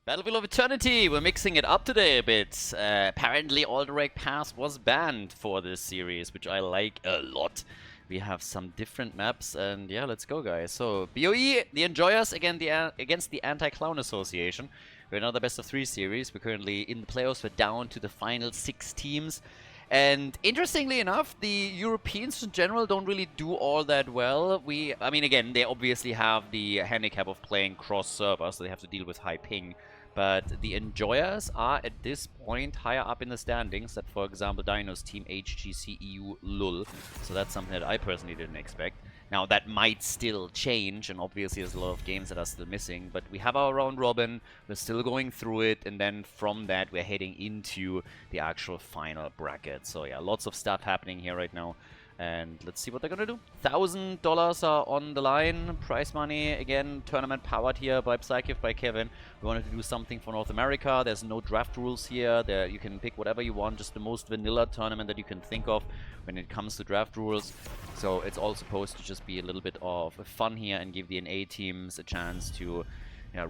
Battlefield of Eternity, we're mixing it up today a bit. Apparently Alderac Pass was banned for this series, which I like a lot. We have some different maps, and yeah, let's go, guys. So, BOE, the Enjoyers against the Anti-Clown Association. We're another best of 3 series. We're currently in the playoffs. We're down to the final 6 teams. And interestingly enough, the Europeans in general don't really do all that well. I mean, again, they obviously have the handicap of playing cross-server, so they have to deal with high ping. But the Enjoyers are at this point higher up in the standings than, for example, Dino's team HGC EU LUL. So that's something that I personally didn't expect. Now that might still change, and obviously there's a lot of games that are still missing, but we have our round robin, we're still going through it, and then from that we're heading into the actual final bracket. So yeah, lots of stuff happening here right now. And let's see what they're gonna do. $1,000 are on the line. Prize money, again, tournament powered here by Psychic, by Kevin. We wanted to do something for North America. There's no draft rules here. You can pick whatever you want, just the most vanilla tournament that you can think of when it comes to draft rules. So it's all supposed to just be a little bit of fun here and give the NA teams a chance to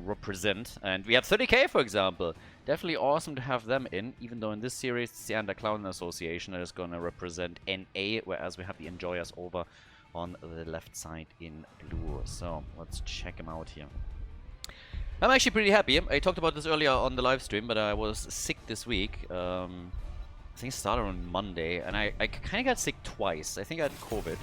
represent. And we have 30k, for example. Definitely awesome to have them in, even though in this series it's the Anti-Clown Association that is going to represent NA, whereas we have the Enjoyers over on the left side in blue. So let's check them out here. I'm actually pretty happy. I talked about this earlier on the live stream, but I was sick this week. I think it started on Monday, and I kind of got sick twice. I think I had COVID.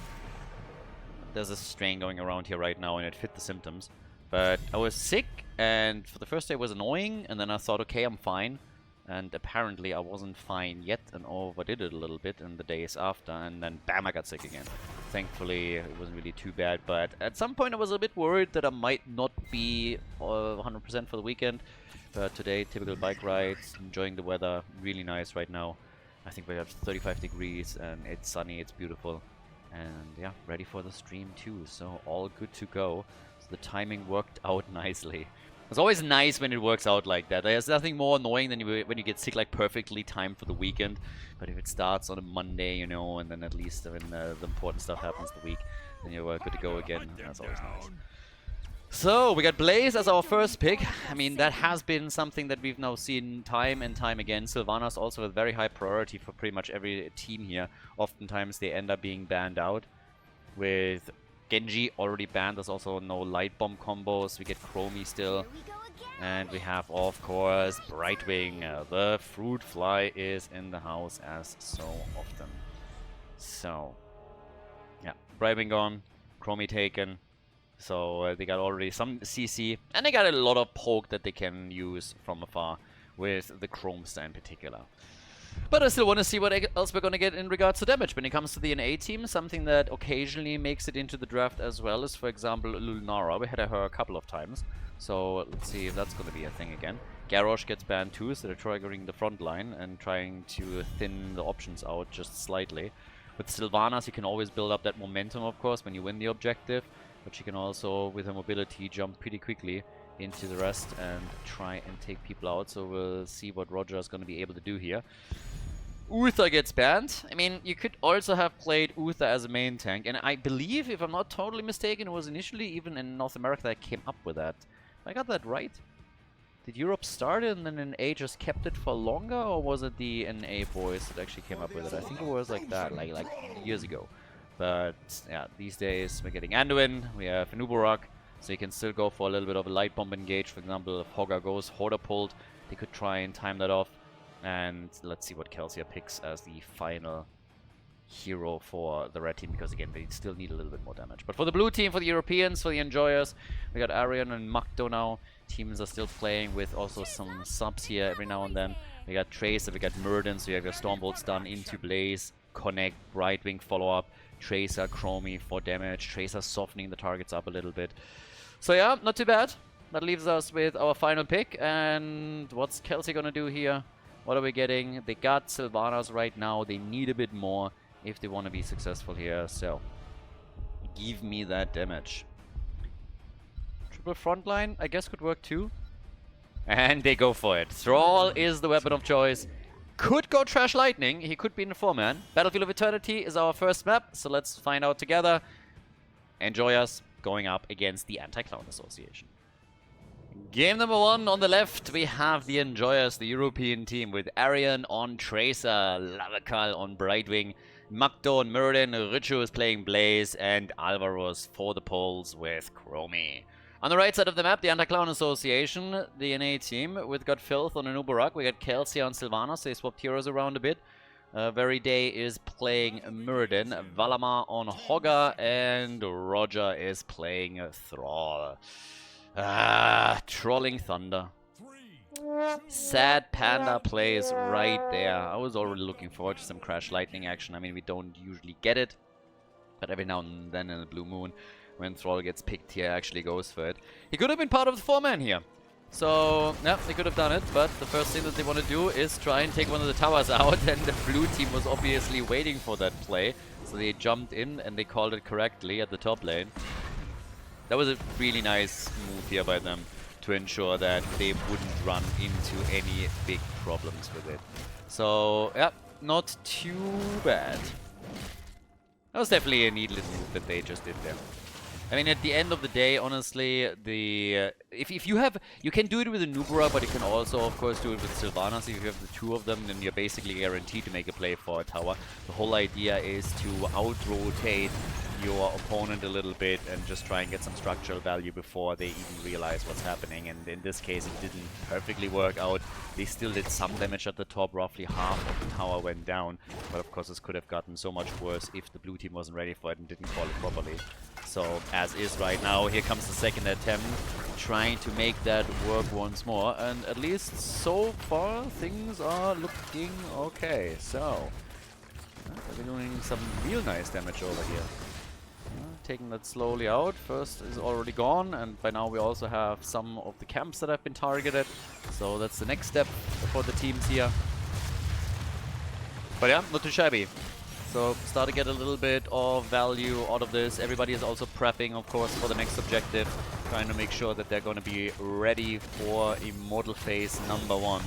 There's a strain going around here right now, and it fit the symptoms. But I was sick, and for the first day it was annoying, and then I thought, okay, I'm fine. And apparently I wasn't fine yet, and overdid it a little bit in the days after, and then bam, I got sick again. Thankfully, it wasn't really too bad, but at some point I was a bit worried that I might not be 100% for the weekend. But today, typical bike rides, enjoying the weather, really nice right now. I think we got 35 degrees, and it's sunny, it's beautiful. And yeah, ready for the stream too, so all good to go. The timing worked out nicely. It's always nice when it works out like that. There's nothing more annoying than when you get sick like perfectly timed for the weekend. But if it starts on a Monday, you know, and then at least when the important stuff happens the week, then you're good to go again. That's always nice. So we got Blaze as our first pick. I mean, that has been something that we've now seen time and time again. Sylvanas also a very high priority for pretty much every team here. Oftentimes they end up being banned out. With Genji already banned, there's also no light bomb combos. We get Chromie still. And we have, of course, Brightwing. The fruit fly is in the house as so often. So, yeah, Brightwing gone, Chromie taken. So they got already some CC, and they got a lot of poke that they can use from afar with the Chromestar in particular. But I still want to see what else we're going to get in regards to damage. When it comes to the NA team, something that occasionally makes it into the draft as well is, for example, Lunara. We had her a couple of times. So let's see if that's going to be a thing again. Garrosh gets banned too, so they're triggering the front line and trying to thin the options out just slightly. With Sylvanas, you can always build up that momentum, of course, when you win the objective. But she can also, with her mobility, jump pretty quickly into the rest and try and take people out. So we'll see what Roger is going to be able to do here. Uther gets banned. I mean, you could also have played Uther as a main tank, and I believe, if I'm not totally mistaken, it was initially even in North America that came up with that. I got that right? Did Europe start it and then NA just kept it for longer, or was it the NA boys that actually came up with it? I think it was like that, like years ago. But yeah, these days we're getting Anduin, we have Nuborak, so you can still go for a little bit of a light bomb engage. For example, if Hogger goes Hoarder pulled, they could try and time that off. And let's see what Kelsia picks as the final hero for the red team, because again, they still need a little bit more damage. But for the blue team, for the Europeans, for the Enjoyers, we got Arion and Makto now. Teams are still playing with also some subs here every now and then. We got Tracer, we got Murden, so you have your Stormbolts done into Blaze, Connect, Brightwing follow-up, Tracer, Chromie for damage, Tracer softening the targets up a little bit. So yeah, not too bad. That leaves us with our final pick, and what's Kelsia gonna do here? What are we getting? They got Sylvanas right now. They need a bit more if they want to be successful here. So, give me that damage. Triple frontline, I guess, could work too. And they go for it. Thrall is the weapon of choice. Could go Trash Lightning. He could be in a 4-man. Battlefield of Eternity is our first map. So let's find out together. Enjoy us going up against the Anti-Clown Association. Game number 1 on the left, we have the Enjoyers, the European team, with Arian on Tracer, Lavakal on Brightwing, Magdo on Muradin, Richu is playing Blaze, and Alvaros for the polls with Chromie. On the right side of the map, the Anti-Clown Association, the NA team, with got Filth on Anubarak, we got Kelsey on Sylvanas, they swapped heroes around a bit. Veryday is playing Muradin, Valamar on Hogger, and Roger is playing Thrall. Trolling Thunder. Sad Panda plays right there. I was already looking forward to some Crash Lightning action. I mean, we don't usually get it, but every now and then in a blue moon, when Thrall gets picked, he actually goes for it. He could have been part of the 4-man here. So, yeah, they could have done it, but the first thing that they want to do is try and take one of the towers out, and the blue team was obviously waiting for that play. So they jumped in and they called it correctly at the top lane. That was a really nice move here by them to ensure that they wouldn't run into any big problems with it. So, yeah, not too bad. That was definitely a needless move that they just did there. I mean, at the end of the day, honestly, the if you have, you can do it with a Nubra, but you can also, of course, do it with Sylvanas. If you have the two of them, then you're basically guaranteed to make a play for a tower. The whole idea is to out-rotate your opponent a little bit and just try and get some structural value before they even realize what's happening. And in this case, it didn't perfectly work out. They still did some damage at the top. Roughly half of the tower went down. But of course, this could have gotten so much worse if the blue team wasn't ready for it and didn't call it properly. So, as is right now, here comes the second attempt, trying to make that work once more. And at least so far, things are looking okay. So, they're doing some real nice damage over here. Taking that slowly out. First is already gone, and by now we also have some of the camps that have been targeted. So that's the next step for the teams here. But yeah, not too shabby. So start to get a little bit of value out of this. Everybody is also prepping, of course, for the next objective, trying to make sure that they're going to be ready for Immortal Phase number 1.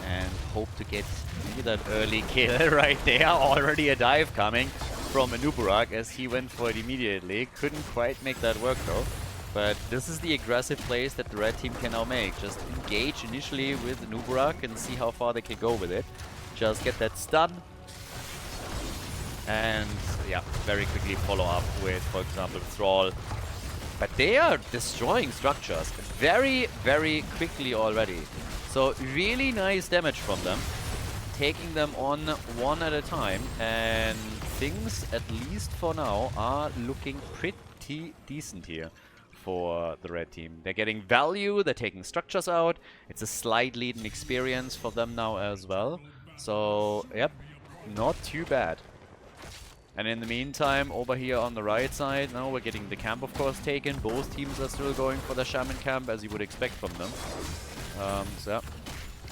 And hope to get maybe that early kill right there. Already a dive coming from Anubarak as he went for it immediately. Couldn't quite make that work though. But this is the aggressive plays that the red team can now make. Just engage initially with Anubarak and see how far they can go with it. Just get that stun. And yeah, very quickly follow up with, for example, Thrall. But they are destroying structures very, very quickly already. So really nice damage from them. Taking them on one at a time, and things, at least for now, are looking pretty decent here for the red team. They're getting value, they're taking structures out. It's a slight lead in experience for them now as well. So, yep, not too bad. And in the meantime, over here on the right side, now we're getting the camp, of course, taken. Both teams are still going for the Shaman camp, as you would expect from them. So, yeah,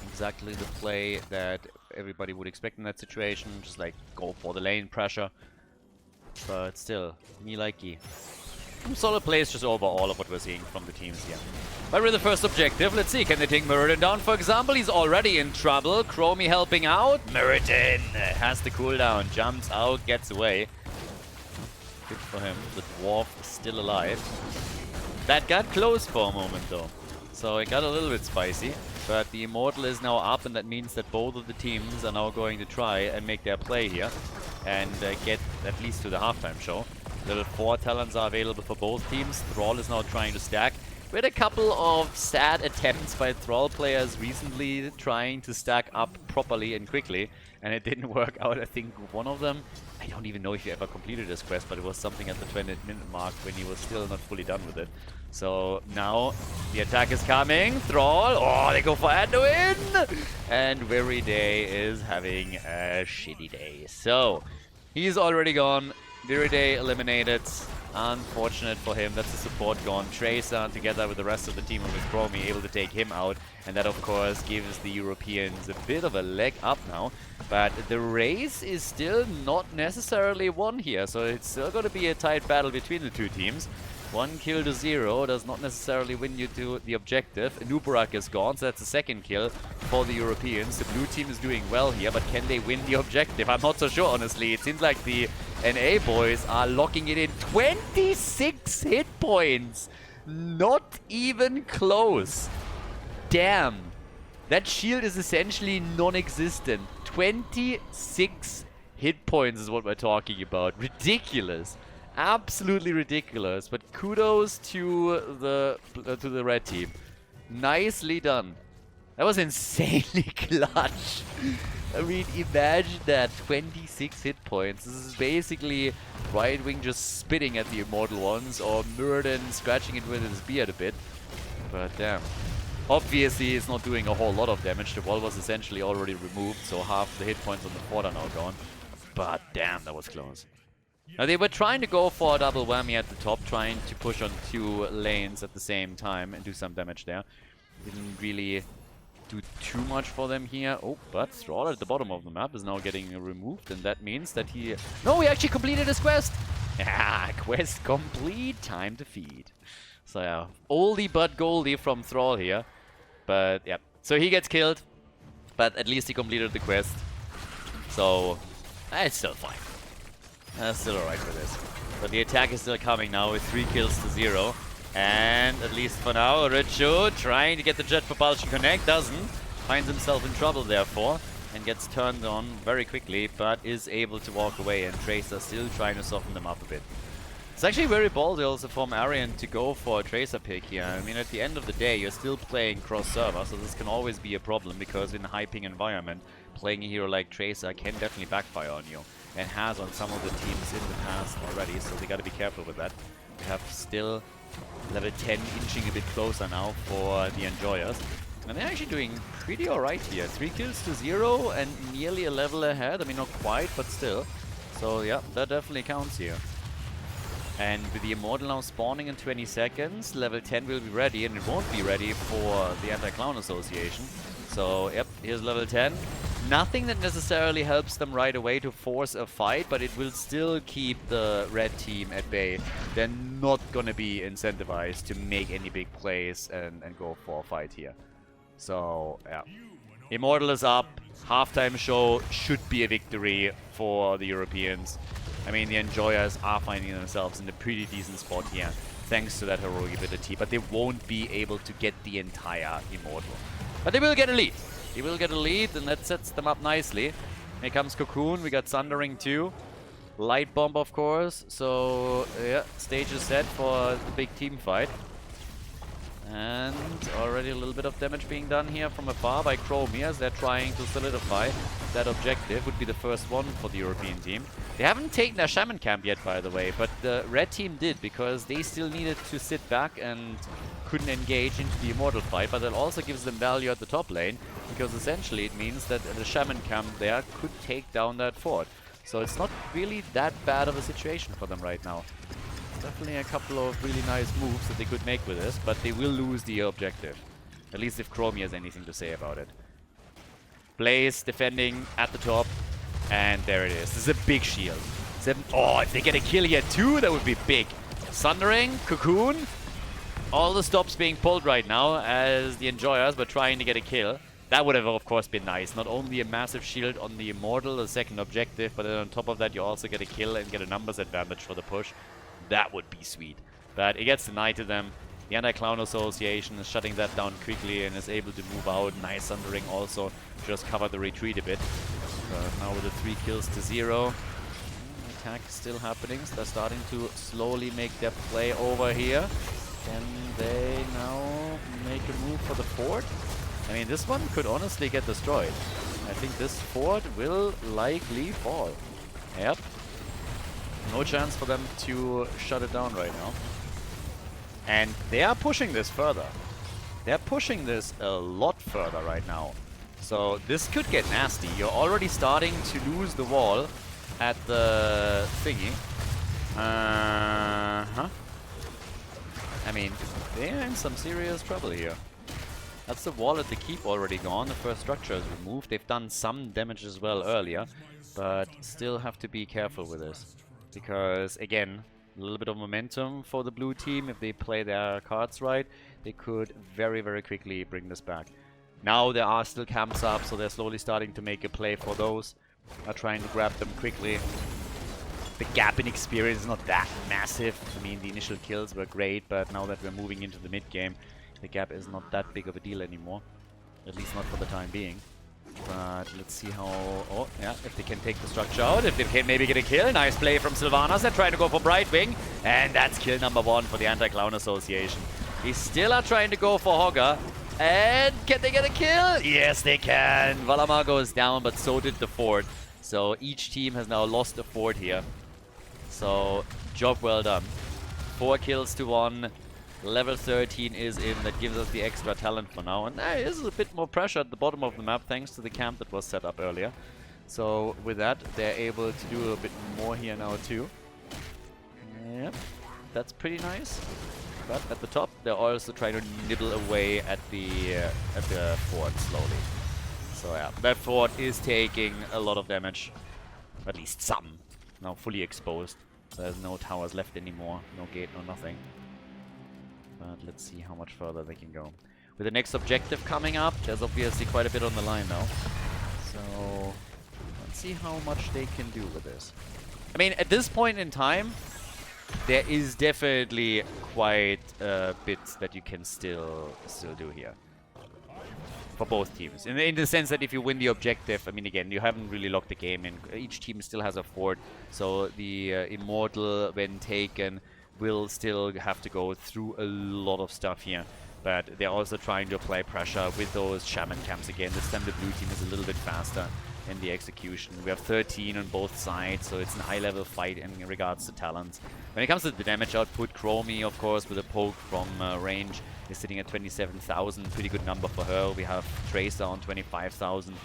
exactly the play that everybody would expect in that situation. Just like go for the lane pressure. But still, me likey. Some solid plays just over all of what we're seeing from the teams here. But with the first objective, let's see, can they take Muradin down, for example? He's already in trouble. Chromie helping out. Muradin has the cooldown, jumps out, gets away. Good for him. The dwarf is still alive. That got close for a moment though. So it got a little bit spicy. But the Immortal is now up, and that means that both of the teams are now going to try and make their play here. And get at least to the halftime show. Level 4 talents are available for both teams. Thrall is now trying to stack. We had a couple of sad attempts by Thrall players recently trying to stack up properly and quickly, and it didn't work out. I think one of them, I don't even know if he ever completed this quest, but it was something at the 20-minute mark when he was still not fully done with it. So now the attack is coming. Thrall, oh, they go for Anduin! And Veryday is having a shitty day. So he's already gone. Veryday eliminated. Unfortunate for him. That's the support gone. Tracer together with the rest of the team and with Chromie able to take him out. And that of course gives the Europeans a bit of a leg up now. But the race is still not necessarily won here. So it's still going to be a tight battle between the two teams. 1 kill to 0 does not necessarily win you to the objective. Anubarak is gone, so that's the second kill for the Europeans. The blue team is doing well here, but can they win the objective? I'm not so sure, honestly. It seems like the NA boys are locking it in. 26 hit points! Not even close. damn. That shield is essentially non-existent. 26 hit points is what we're talking about. Ridiculous. Absolutely ridiculous. But kudos to the red team. Nicely done. That was insanely clutch. I mean, imagine that. 26 hit points. This is basically right wing just spitting at the immortal ones, or Murden scratching it with his beard a bit. But damn. Obviously, it's not doing a whole lot of damage. The wall was essentially already removed, so half the hit points on the fort are now gone. But damn, that was close. Now, they were trying to go for a double whammy at the top, trying to push on 2 lanes at the same time and do some damage there. Didn't really do too much for them here. Oh, but Thrall at the bottom of the map is now getting removed, and that means that he... No, he actually completed his quest! Yeah, quest complete, time to feed. So yeah, oldie but goldie from Thrall here. But yeah, so he gets killed, but at least he completed the quest. So, it's still fine. That's still alright for this. But the attack is still coming now with 3 kills to 0. And at least for now, Richo trying to get the Jet Propulsion Connect, doesn't. Finds himself in trouble therefore, and gets turned on very quickly, but is able to walk away, and Tracer still trying to soften them up a bit. It's actually very ballsy also from Arian to go for a Tracer pick here. I mean, at the end of the day, you're still playing cross-server, so this can always be a problem, because in a high-ping environment, playing a hero like Tracer can definitely backfire on you, and has on some of the teams in the past already, so they gotta be careful with that. We have still level 10 inching a bit closer now for the Enjoyers. And they're actually doing pretty alright here. 3 kills to 0 and nearly a level ahead. I mean, not quite, but still. So yeah, that definitely counts here. And with the Immortal now spawning in 20 seconds, level 10 will be ready, and it won't be ready for the Anti-Clown Association. So, yep, here's level 10. Nothing that necessarily helps them right away to force a fight, but it will still keep the red team at bay. They're not gonna be incentivized to make any big plays and go for a fight here. So, yeah. Immortal is up. Halftime show should be a victory for the Europeans. I mean, the Enjoyers are finding themselves in a pretty decent spot here, thanks to that heroic ability, but they won't be able to get the entire Immortal. But they will get a lead. They will get a lead, and that sets them up nicely. Here comes Cocoon, we got Sundering too. Light Bomb, of course, so yeah, stage is set for the big team fight. And already a little bit of damage being done here from afar by Chromie as they're trying to solidify that objective. Would be the first one for the European team. They haven't taken their Shaman camp yet, by the way, but the red team did, because they still needed to sit back and couldn't engage into the Immortal fight, but that also gives them value at the top lane, because essentially it means that the Shaman camp there could take down that fort. So it's not really that bad of a situation for them right now. Definitely a couple of really nice moves that they could make with this, but they will lose the objective. At least if Chromie has anything to say about it. Blaze defending at the top, and there it is. This is a big shield. Oh, if they get a kill here too, that would be big. Sundering, Cocoon, all the stops being pulled right now as the Enjoyers were trying to get a kill. That would have, of course, been nice. Not only a massive shield on the Immortal, the second objective, but then on top of that you also get a kill and get a numbers advantage for the push. That would be sweet. But it gets denied to them. The Anti-Clown Association is shutting that down quickly and is able to move out. Nice Sundering also just cover the retreat a bit. But now with the 3 kills to 0. Attack is still happening. So they're starting to slowly make their play over here. Can they now make a move for the fort? I mean, this one could honestly get destroyed. I think this fort will likely fall. Yep. No chance for them to shut it down right now. And they are pushing this further. They're pushing this a lot further right now. So this could get nasty. You're already starting to lose the wall at the thingy. I mean, they're in some serious trouble here. That's the wall at the keep already gone. The first structure is removed. They've done some damage as well earlier, but still have to be careful with this. Because, again, a little bit of momentum for the blue team. If they play their cards right, they could very, very quickly bring this back. Now there are still camps up, so they're slowly starting to make a play for those. Are trying to grab them quickly. The gap in experience is not that massive. I mean, the initial kills were great, but now that we're moving into the mid game, The gap is not that big of a deal anymore. At least not for the time being. But let's see how... Oh, yeah, if they can take the structure out, if they can maybe get a kill. Nice play from Sylvanas. They're trying to go for Brightwing. And that's kill number 1 for the Anti-Clown Association. They still are trying to go for Hogger. And can they get a kill? Yes, they can. Valamar goes down, but so did the fort. So each team has now lost a fort here. So, job well done. 4 kills to 1. Level 13 is in. That gives us the extra talent for now. And there is a bit more pressure at the bottom of the map thanks to the camp that was set up earlier. So with that, they're able to do a bit more here now too. Yep, that's pretty nice. But at the top, they're also trying to nibble away at the fort slowly. So yeah, that fort is taking a lot of damage. At least some. Now fully exposed. There's no towers left anymore. No gate, no nothing. But let's see how much further they can go. With the next objective coming up, there's obviously quite a bit on the line now. So let's see how much they can do with this. I mean, at this point in time, there is definitely quite a bit that you can still do here. For both teams. In the sense that if you win the objective, I mean, again, you haven't really locked the game in. Each team still has a fort. So the Immortal, when taken, will still have to go through a lot of stuff here. But they're also trying to apply pressure with those Shaman camps again. This time the blue team is a little bit faster in the execution. We have 13 on both sides, so it's a high-level fight in regards to talents. When it comes to the damage output, Chromie, of course, with a poke from range, is sitting at 27,000. Pretty good number for her. We have Tracer on 25,000.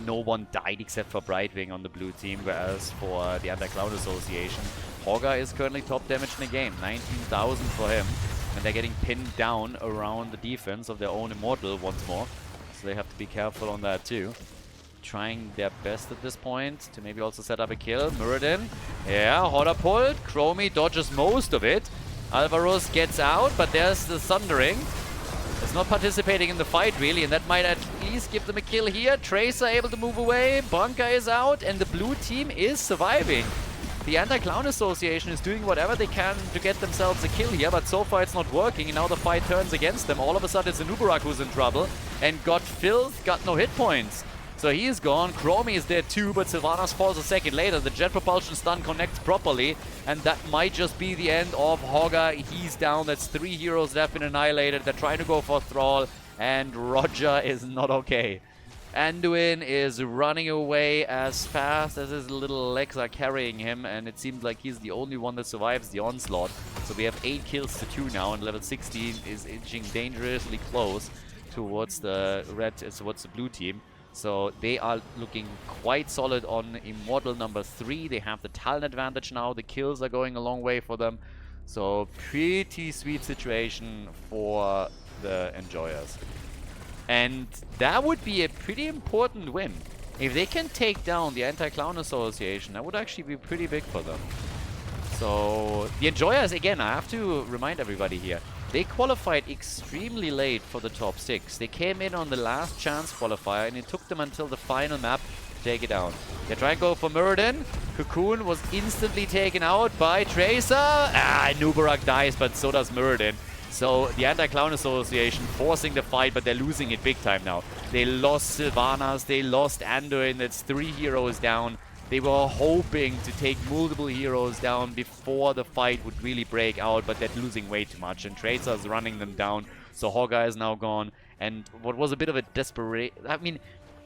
No one died except for Brightwing on the blue team, whereas for the Anti-Cloud Association, Hogger is currently top damage in the game. 19,000 for him. And they're getting pinned down around the defense of their own Immortal once more. So they have to be careful on that too. Trying their best at this point to maybe also set up a kill. Muradin, yeah, Hodder pulled. Chromie dodges most of it. Alvaros gets out, but there's the Thundering. It's not participating in the fight really, and that might at least give them a kill here. Tracer able to move away. Bunker is out, and the blue team is surviving. The Anti-Clown Association is doing whatever they can to get themselves a kill here, but so far it's not working, and now the fight turns against them. All of a sudden it's Anubarak who's in trouble, and got Filth, got no hit points. So he is gone. Chromie is there too, but Sylvanas falls a second later. The jet propulsion stun connects properly, and that might just be the end of Hogger. He's down. That's 3 heroes that have been annihilated. They're trying to go for Thrall, and Roger is not okay. Anduin is running away as fast as his little legs are carrying him, and it seems like he's the only one that survives the onslaught. So we have 8 kills to 2 now, and level 16 is inching dangerously close towards the blue team. So they are looking quite solid on Immortal number 3. They have the talent advantage now. The kills are going a long way for them. So pretty sweet situation for the Enjoyers. And that would be a pretty important win. If they can take down the Anti-Clown Association, that would actually be pretty big for them. So the Enjoyers, again, I have to remind everybody here, they qualified extremely late for the top 6. They came in on the last chance qualifier, and it took them until the final map to take it down. They try and go for Muradin. Cocoon was instantly taken out by Tracer. Nubarak dies, but so does Muradin. So the Anti-Clown Association forcing the fight, but they're losing it big time now. They lost Sylvanas, they lost Anduin. That's 3 heroes down. They were hoping to take multiple heroes down before the fight would really break out, but they're losing way too much, and Tracer's running them down. So Hogger is now gone, and what was a bit of a desperate... I mean,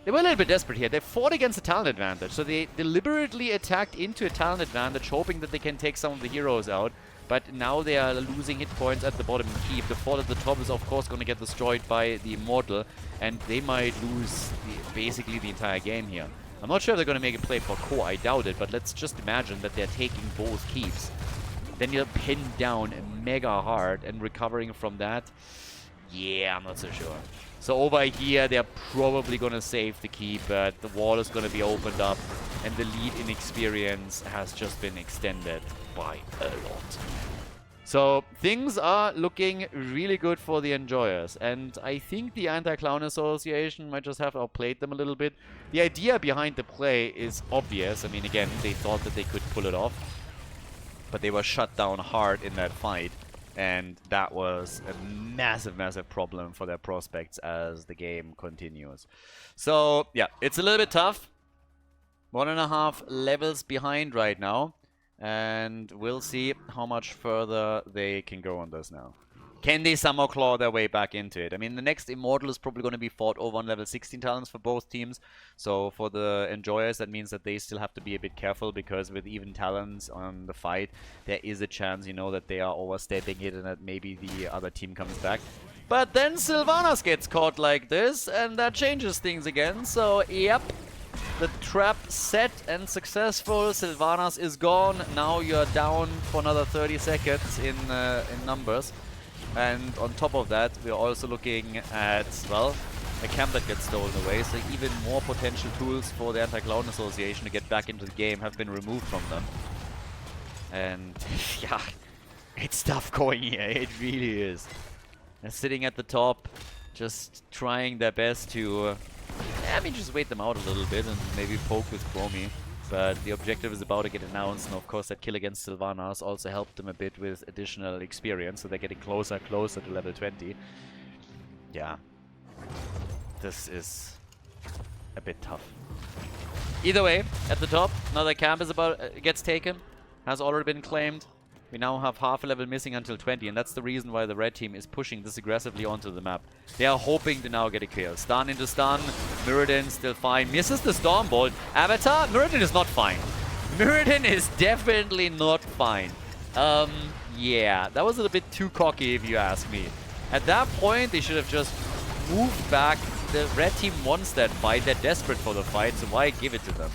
they were a little bit desperate here. They fought against a talent advantage, so they deliberately attacked into a talent advantage, hoping that they can take some of the heroes out. But now they are losing hit points at the bottom keep. The fort at the top is of course going to get destroyed by the Immortal, and they might lose basically the entire game here. I'm not sure if they're going to make a play for core, I doubt it, but let's just imagine that they're taking both keeps. Then you're pinned down mega hard, and recovering from that, yeah, I'm not so sure. So over here, they're probably going to save the keep, but the wall is going to be opened up, and the lead in experience has just been extended by a lot. So things are looking really good for the Enjoyers, and I think the Anti-Clown Association might just have outplayed them a little bit. The idea behind the play is obvious. I mean, again, they thought that they could pull it off, but they were shut down hard in that fight. And that was a massive, massive problem for their prospects as the game continues. So, yeah, it's a little bit tough. 1.5 levels behind right now. And we'll see how much further they can go on this now. Can they somehow claw their way back into it? I mean, the next Immortal is probably going to be fought over on level 16 talents for both teams. So for the Enjoyers, that means that they still have to be a bit careful, because with even talents on the fight, there is a chance, you know, that they are overstepping it and that maybe the other team comes back. But then Sylvanas gets caught like this, and that changes things again. So, yep. The trap set and successful. Sylvanas is gone. Now you're down for another 30 seconds in numbers. And on top of that, we're also looking at, well, a camp that gets stolen away. So even more potential tools for the Anti-Clown Association to get back into the game have been removed from them. And yeah, it's tough going here. It really is. They're sitting at the top, just trying their best to, I mean, just wait them out a little bit and maybe poke with Chromie. But the objective is about to get announced, and of course that kill against Sylvanas also helped them a bit with additional experience, so they're getting closer to level 20. Yeah. This is a bit tough. Either way, at the top, another camp is gets taken, has already been claimed. We now have half a level missing until 20, and that's the reason why the red team is pushing this aggressively onto the map. They are hoping to now get a kill. Stun into stun. Mirrodin still fine. Misses the Storm Bolt. Avatar, Mirrodin is not fine. Mirrodin is definitely not fine. Yeah, that was a little bit too cocky if you ask me. At that point, they should have just moved back. The red team wants that fight. They're desperate for the fight, so why give it to them?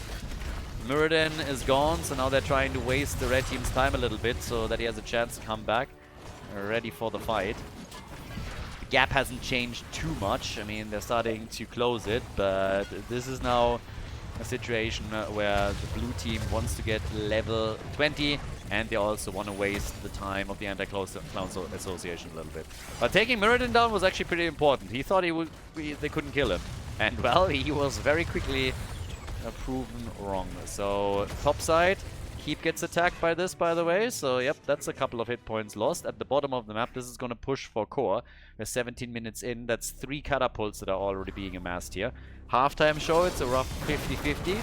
Mirrodin is gone, so now they're trying to waste the red team's time a little bit so that he has a chance to come back, ready for the fight. The gap hasn't changed too much. I mean, they're starting to close it, but this is now a situation where the blue team wants to get level 20, and they also want to waste the time of the Anti-Clown Association a little bit. But taking Mirrodin down was actually pretty important. He thought they couldn't kill him, and well, he was very quickly proven wrong. So top side, Keep gets attacked by this, by the way. So yep, that's a couple of hit points lost. At the bottom of the map, this is going to push for core. We're 17 minutes in. That's 3 catapults that are already being amassed here. Halftime show, it's a rough 50-50.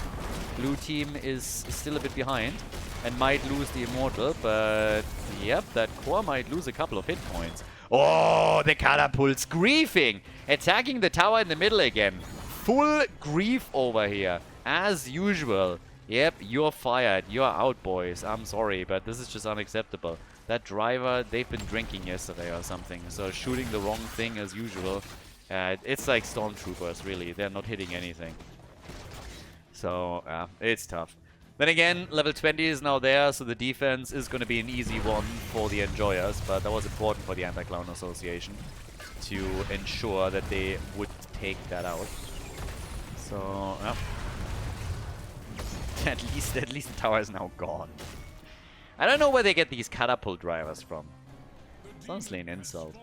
Blue team is still a bit behind and might lose the Immortal, but yep, that core might lose a couple of hit points. Oh, the catapults griefing! Attacking the tower in the middle again. Full grief over here, as usual. Yep, you're fired. You're out, boys. I'm sorry, but this is just unacceptable. That driver, they've been drinking yesterday or something, so shooting the wrong thing as usual. It's like stormtroopers, really. They're not hitting anything. So, it's tough. Then again, level 20 is now there, so the defense is going to be an easy one for the Enjoyers, but that was important for the Anti-Clown Association to ensure that they would take that out. So, yeah. At least the tower is now gone. I don't know where they get these catapult drivers from. It's honestly an insult.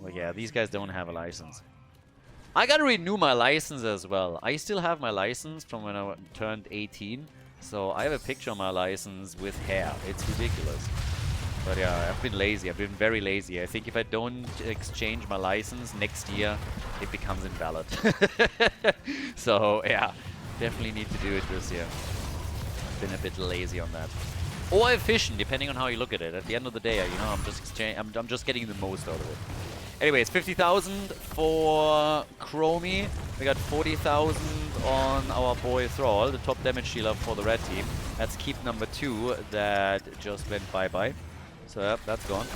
Well, yeah, these guys don't have a license. I gotta renew my license as well. I still have my license from when I turned 18. So I have a picture on my license with hair. It's ridiculous. But yeah, I've been lazy. I've been very lazy. I think if I don't exchange my license next year, it becomes invalid. So yeah, definitely need to do it this year. Been a bit lazy on that. Or efficient, depending on how you look at it. At the end of the day, you know, I'm just getting the most out of it. Anyways, 50,000 for Chromie. We got 40,000 on our boy Thrall, the top damage dealer for the red team. That's keep number 2 that just went bye-bye. So yep, that's gone.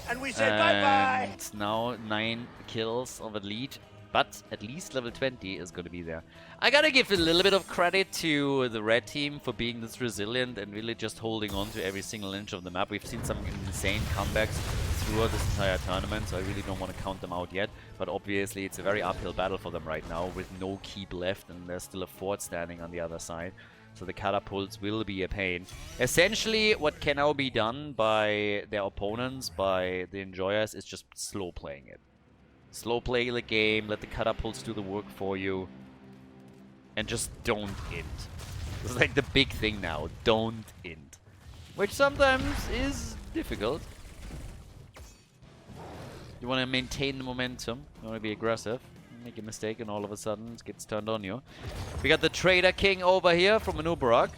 And we say bye-bye! It's now 9 kills of elite. But at least level 20 is going to be there. I gotta give a little bit of credit to the red team for being this resilient and really just holding on to every single inch of the map. We've seen some insane comebacks throughout this entire tournament, so I really don't want to count them out yet. But obviously it's a very uphill battle for them right now with no keep left, and there's still a fort standing on the other side. So the catapults will be a pain. Essentially, what can now be done by their opponents, by the Enjoyers, is just slow playing it. Slow play the game, let the catapults do the work for you, and just don't int. It's like the big thing now, don't int. Which sometimes is difficult. You want to maintain the momentum. You want to be aggressive. Make a mistake and all of a sudden it gets turned on you. We got the Trader King over here from Anubarak.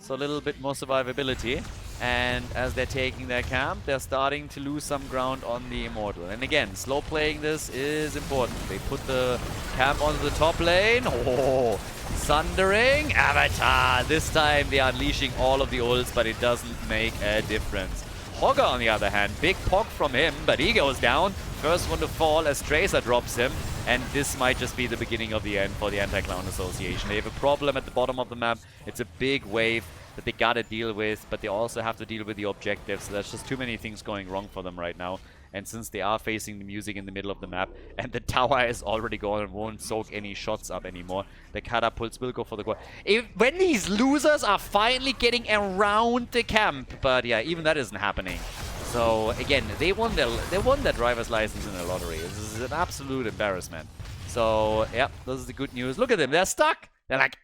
So a little bit more survivability. And as they're taking their camp, they're starting to lose some ground on the Immortal. And again, slow playing this is important. They put the camp onto the top lane. Oh, Sundering Avatar. This time they're unleashing all of the ults, but it doesn't make a difference. Hogger, on the other hand, big poke from him, but he goes down. First one to fall as Tracer drops him. And this might just be the beginning of the end for the Anti-Clown Association. They have a problem at the bottom of the map. It's a big wave that they gotta deal with, but they also have to deal with the objectives. So there's just too many things going wrong for them right now. And since they are facing the music in the middle of the map, and the tower is already gone and won't soak any shots up anymore, the catapults will go for the core. When these losers are finally getting around the camp, but yeah, even that isn't happening. So again, they won their driver's license in the lottery. This is an absolute embarrassment. So yeah, this is the good news. Look at them, they're stuck. They're like,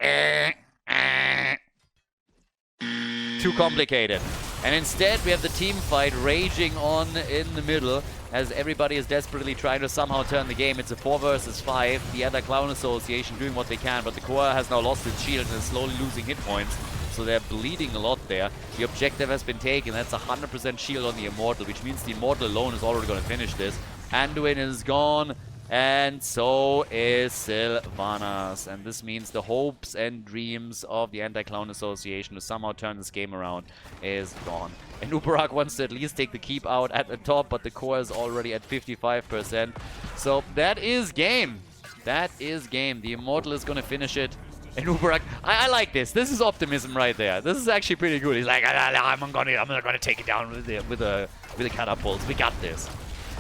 too complicated. And instead we have the team fight raging on in the middle as everybody is desperately trying to somehow turn the game. It's a 4 versus 5. The other Clown Association doing what they can, but the core has now lost its shield and is slowly losing hit points. So they're bleeding a lot there. The objective has been taken. That's 100% shield on the Immortal, which means the Immortal alone is already going to finish this. Anduin is gone. And so is Sylvanas. And this means the hopes and dreams of the Anti-Clown Association to somehow turn this game around is gone. And Ubarak wants to at least take the keep out at the top, but the core is already at 55%. So that is game. That is game. The Immortal is going to finish it. And Ubarak, I like this. This is optimism right there. This is actually pretty good. He's like, I'm gonna take it down with the catapults. We got this.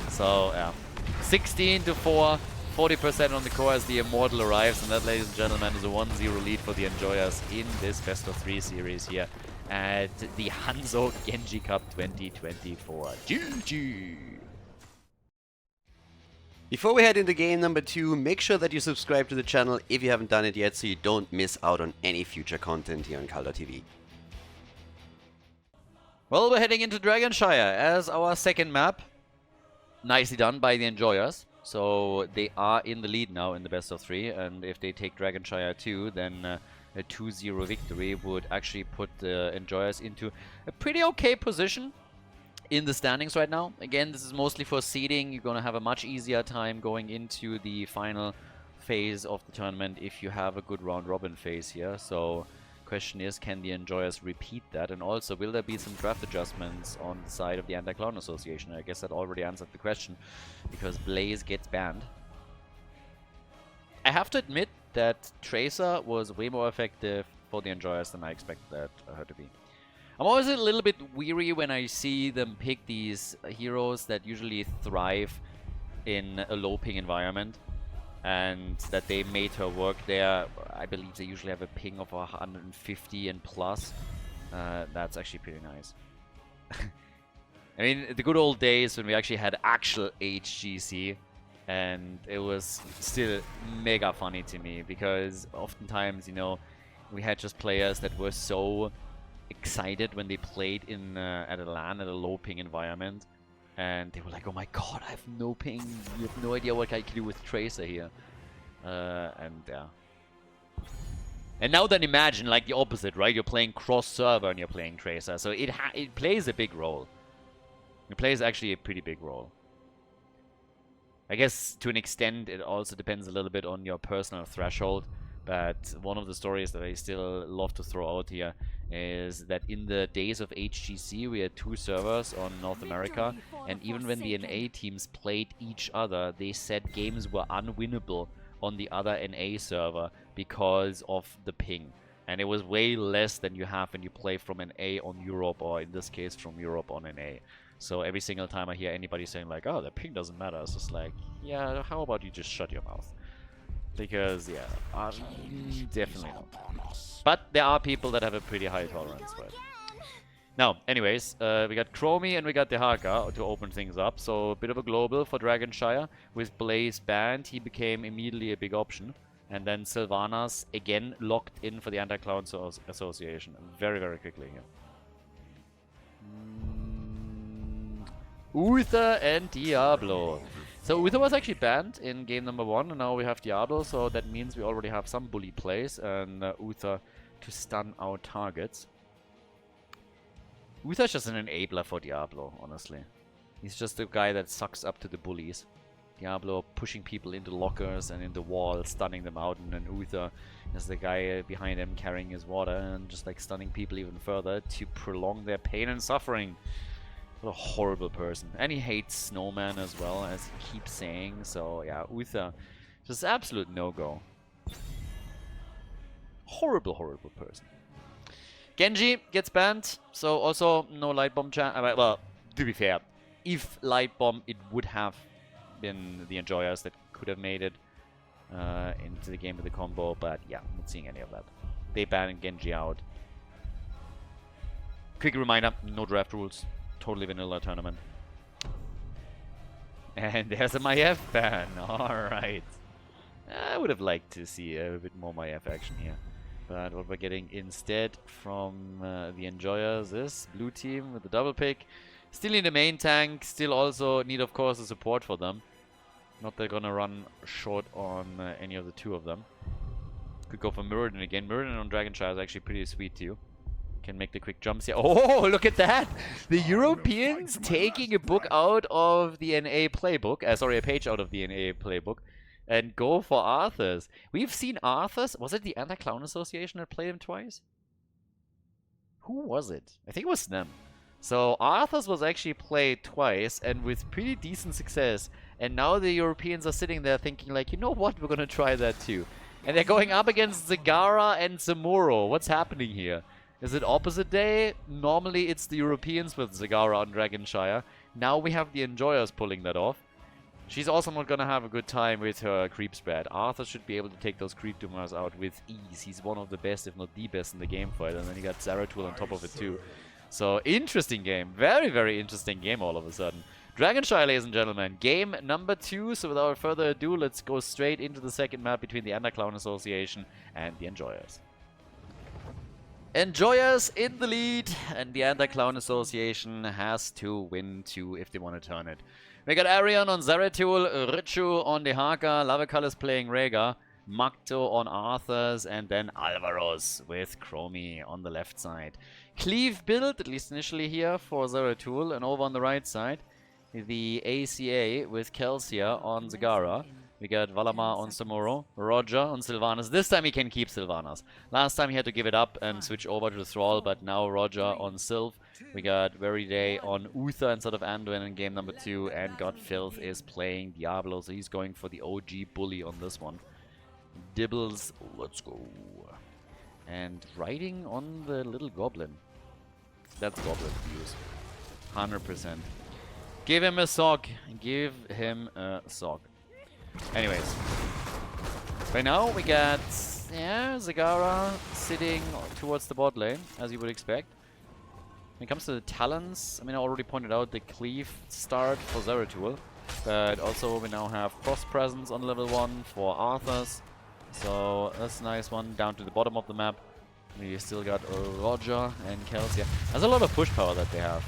So yeah. 16-4, 40% on the core as the Immortal arrives, and that, ladies and gentlemen, is a 1-0 lead for the Enjoyers in this best of 3 series here at the Hanzo Genji Cup 2024. GG! Before we head into game number 2, make sure that you subscribe to the channel if you haven't done it yet so you don't miss out on any future content here on Khaldor TV. Well, we're heading into Dragonshire as our second map. Nicely done by the Enjoyers. So they are in the lead now in the best of 3, and if they take Dragonshire 2, then a 2-0 victory would actually put the Enjoyers into a pretty okay position in the standings right now. Again, this is mostly for seeding. You're going to have a much easier time going into the final phase of the tournament if you have a good round-robin phase here. So question is, can the Enjoyers repeat that? And also, will there be some draft adjustments on the side of the Anti-Clown Association? I guess that already answered the question, because Blaze gets banned. I have to admit that Tracer was way more effective for the Enjoyers than I expected her to be. I'm always a little bit weary when I see them pick these heroes that usually thrive in a low ping environment, and that they made her work there. I believe they usually have a ping of 150 and plus. That's actually pretty nice. I mean, the good old days when we actually had actual HGC, and it was still mega funny to me, because oftentimes, you know, we had just players that were so excited when they played in at a LAN, at a low ping environment. And they were like, oh my god, I have no ping. You have no idea what I can do with Tracer here. And yeah. And now then imagine like the opposite, right? You're playing cross-server and you're playing Tracer. So it plays a big role. It plays actually a pretty big role. I guess to an extent it also depends a little bit on your personal threshold. But one of the stories that I still love to throw out here is that in the days of HGC we had 2 servers on North America, and even when the NA teams played each other, they said games were unwinnable on the other NA server because of the ping. And it was way less than you have when you play from NA on Europe, or in this case from Europe on NA. So every single time I hear anybody saying like, oh, the ping doesn't matter, it's just like, yeah, how about you just shut your mouth? Because, yeah, definitely not. But there are people that have a pretty high tolerance for it. Now, anyways, we got Chromie and we got Dehaka to open things up. So, a bit of a global for Dragonshire. With Blaze banned, he became immediately a big option. And then Sylvanas, again, locked in for the Anti-Clown Association. Very, very quickly here. Uther and Diablo. So Uther was actually banned in game number 1, and now we have Diablo, so that means we already have some bully plays, and Uther to stun our targets. Uther's just an enabler for Diablo, honestly. He's just the guy that sucks up to the bullies. Diablo pushing people into lockers and into walls, stunning them out, and then Uther is the guy behind him carrying his water and just like stunning people even further to prolong their pain and suffering. What a horrible person. And he hates Snowman as well, as he keeps saying. So yeah, Uther, just absolute no-go. Horrible, horrible person. Genji gets banned, so also no Light Bomb chance. Well, to be fair, if Light Bomb, it would have been the Enjoyers that could have made it into the game with the combo, but yeah, not seeing any of that. They banned Genji out. Quick reminder, no draft rules. Totally vanilla tournament. And there's a Maiev ban. Alright. I would have liked to see a bit more Maiev action here. But what we're getting instead from the Enjoyers is blue team with the double pick. Still in the main tank. Still also need, of course, the support for them. Not they're gonna run short on any of the two of them. Could go for Muradin again. Muradin on Dragonshire is actually pretty sweet too. Can make the quick jumps here. Oh, look at that! The Europeans taking a book out of the NA playbook. Sorry, a page out of the NA playbook. And go for Arthurs. We've seen Arthurs. Was it the Anti-Clown Association that played him twice? Who was it? I think it was them. So Arthurs was actually played twice and with pretty decent success. And now the Europeans are sitting there thinking like, you know what, we're gonna try that too. And they're going up against Zagara and Zamuro. What's happening here? Is it opposite day? Normally it's the Europeans with Zagara on Dragonshire. Now we have the Enjoyers pulling that off. She's also not gonna have a good time with her creep spread. Arthur should be able to take those creep tumors out with ease. He's one of the best, if not the best in the game fight. And then you got Zeratul on top of it too. So interesting game. Very, very interesting game all of a sudden. Dragonshire, ladies and gentlemen. Game number 2. So without further ado, let's go straight into the second map between the Underclown Association and the Enjoyers. Enjoyers in the lead, and the Anti-Clown Association has to win too if they want to turn it. We got Arion on Zeratul, Richu on Dehaka, Lavakal is playing Rhaegar, Makto on Arthurs, and then Alvaros with Chromie on the left side. Cleave build, at least initially here, for Zeratul, and over on the right side, the ACA with Kelsia on Zagara. We got Valamar on Samuro, Roger on Sylvanas. This time he can keep Sylvanas. Last time he had to give it up and switch over to the Thrall, but now Roger on Sylv. We got Veriday on Uther instead of Anduin in game number 2, and God Filth is playing Diablo, so he's going for the OG bully on this one. Dibbles, let's go. And riding on the little goblin. That's goblin views. 100%. Give him a sock. Give him a sock. Anyways, right now we got Zagara sitting towards the bot lane, as you would expect. When it comes to the talents, I mean, I already pointed out the cleave start for Zeratul, but also we now have cross presence on level 1 for Arthurs, so that's a nice one. Down to the bottom of the map, we still got Roger and Kelsia. There's a lot of push power that they have.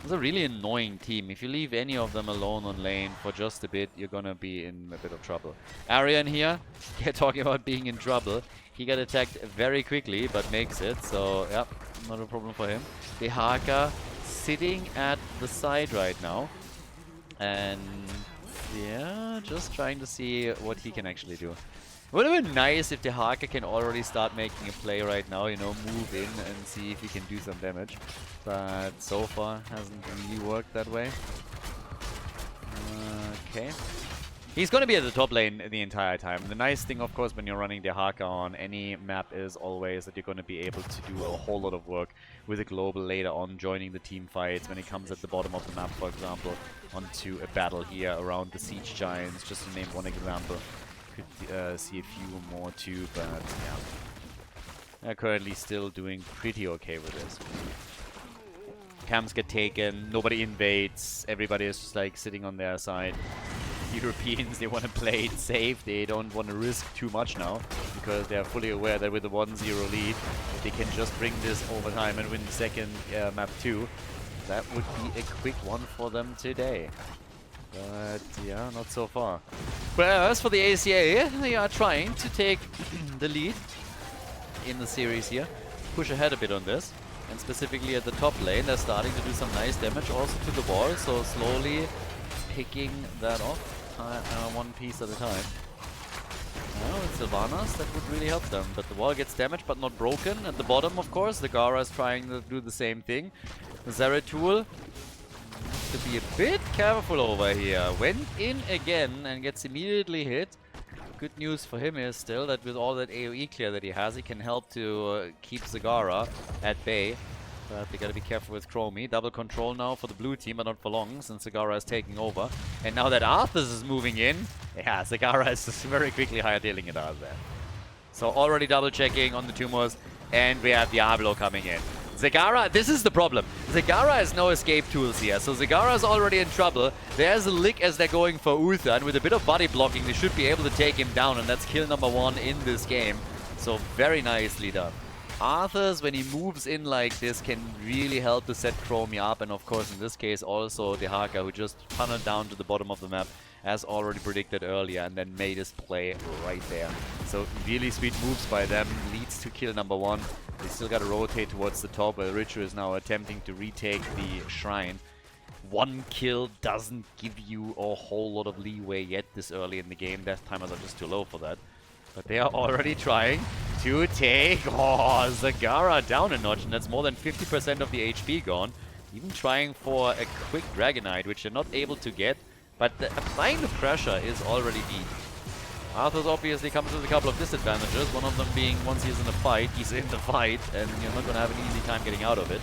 It's a really annoying team. If you leave any of them alone on lane for just a bit, you're gonna be in a bit of trouble. Arian here, talking about being in trouble. He got attacked very quickly, but makes it. So, yeah, not a problem for him. Dehaka sitting at the side right now. And, yeah, just trying to see what he can actually do. It would have been nice if Dehaka can already start making a play right now, you know, move in and see if he can do some damage. But so far, hasn't really worked that way. Okay. He's going to be at the top lane the entire time. The nice thing, of course, when you're running Dehaka on any map is always that you're going to be able to do a whole lot of work with a global later on, joining the team fights when it comes at the bottom of the map, for example, onto a battle here around the Siege Giants, just to name one example. Could see a few more too, but yeah. They're currently still doing pretty okay with this. Camps get taken, nobody invades, everybody is just like sitting on their side. Europeans, they want to play it safe, they don't want to risk too much now, because they are fully aware that with the 1-0 lead, they can just bring this over time and win the second map too. that would be a quick one for them today. But yeah, not so far. Well, as for the ACA, they are trying to take the lead in the series here. Push ahead a bit on this. And specifically at the top lane, they're starting to do some nice damage also to the wall. So slowly picking that off one piece at a time. Now with Sylvanas, that would really help them. But the wall gets damaged but not broken. At the bottom, of course, the Gara is trying to do the same thing. The Zeratul to be a bit careful over here. Went in again and gets immediately hit. Good news for him is still that with all that AoE clear that he has, he can help to keep Zagara at bay. But they gotta be careful with Chromie. Double control now for the blue team, but not for long, since Zagara is taking over. And now that Arthas is moving in, yeah, Zagara is very quickly higher dealing it out there. So already double checking on the tumors, and we have Diablo coming in. Zagara, this is the problem. Zagara has no escape tools here, so Zagara is already in trouble. There's a lick as they're going for Uther, and with a bit of body blocking, they should be able to take him down, and that's kill number 1 in this game. So very nicely done. Arthas, when he moves in like this, can really help to set Chromie up, and of course in this case also Dehaka, who just tunneled down to the bottom of the map, as already predicted earlier, and then made his play right there. So really sweet moves by them, leads to kill number 1. They still gotta rotate towards the top, where Richu is now attempting to retake the shrine. 1 kill doesn't give you a whole lot of leeway yet this early in the game. Death timers are just too low for that. But they are already trying to take Zagara down a notch, and that's more than 50% of the HP gone. Even trying for a quick Dragonite, which they're not able to get, but applying the pressure is already deep. Arthas obviously comes with a couple of disadvantages, one of them being once he's in a fight, he's in the fight, and you're not going to have an easy time getting out of it.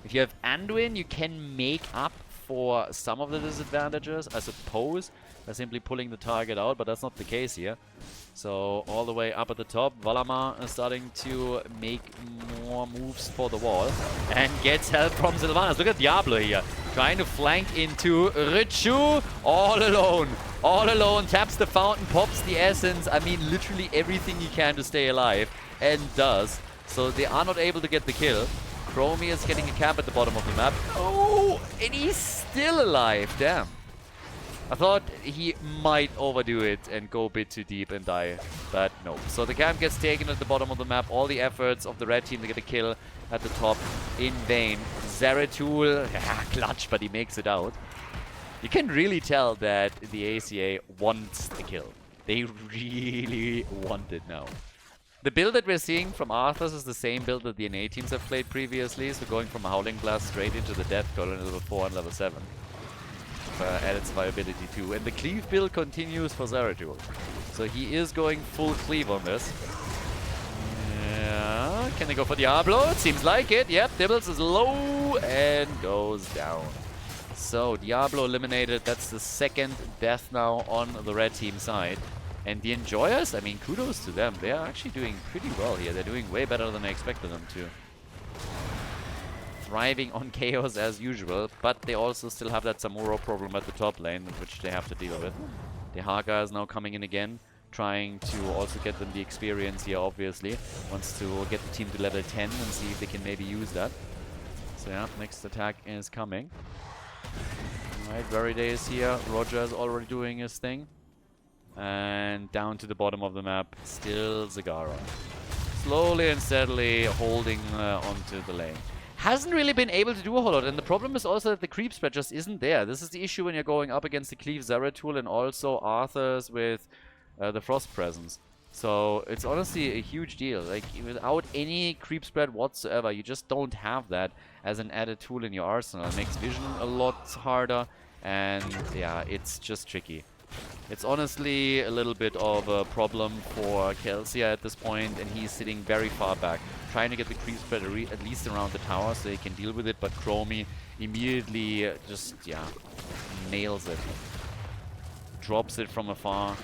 If you have Anduin, you can make up for some of the disadvantages, I suppose, by simply pulling the target out, but that's not the case here. So all the way up at the top, Valamar is starting to make more moves for the wall and gets help from Sylvanas. Look at Diablo here, trying to flank into Richu all alone. All alone, taps the fountain, pops the essence. I mean, literally everything he can to stay alive, and does. So they are not able to get the kill. Chromie is getting a camp at the bottom of the map. Oh, and he's still alive, damn. I thought he might overdo it and go a bit too deep and die, but no. So the camp gets taken at the bottom of the map. All the efforts of the red team to get a kill at the top in vain. Zeratul, clutch, but he makes it out. You can really tell that the ACA wants the kill. They really want it now. The build that we're seeing from Arthas is the same build that the NA teams have played previously, so going from a Howling Blast straight into the Death Golem in level 4 and level 7. Added survivability too. And the cleave build continues for Zeratul. So he is going full cleave on this. Yeah, can they go for Diablo? It seems like it. Yep, Dibbles is low and goes down. So Diablo eliminated. That's the second death now on the red team side. And the Enjoyers, I mean, kudos to them. They are actually doing pretty well here. They're doing way better than I expected them to. Thriving on chaos as usual, but they also still have that Samuro problem at the top lane, which they have to deal with. Dehaka is now coming in again, trying to also get them the experience here, obviously. Wants to get the team to level 10 and see if they can maybe use that. So yeah, next attack is coming. Alright, Veriday is here. Roger is already doing his thing. And down to the bottom of the map, still Zagara. Slowly and steadily holding onto the lane. Hasn't really been able to do a whole lot, and the problem is also that the creep spread just isn't there. This is the issue when you're going up against the Cleave Zeratul and also Arthas with the Frost Presence. So it's honestly a huge deal. Like, without any creep spread whatsoever, you just don't have that as an added tool in your arsenal. It makes vision a lot harder, and yeah, it's just tricky. It's honestly a little bit of a problem for Kelsia at this point, and he's sitting very far back, trying to get the creep spread at least around the tower so he can deal with it, but Chromie immediately just, yeah, nails it. Drops it from afar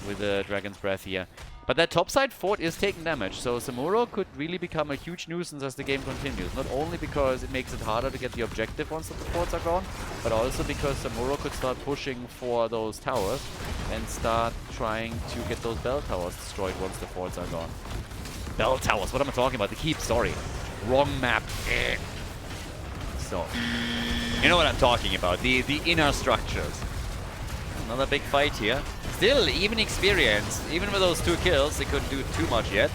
with the Dragon's Breath here. But that topside fort is taking damage, so Samuro could really become a huge nuisance as the game continues. Not only because it makes it harder to get the objective once the forts are gone, but also because Samuro could start pushing for those towers and start trying to get those bell towers destroyed once the forts are gone. Bell towers, what am I talking about? The keep, sorry. Wrong map. So, you know what I'm talking about, the inner structures. Another big fight here. Still, even experience. Even with those 2 kills, they couldn't do too much yet.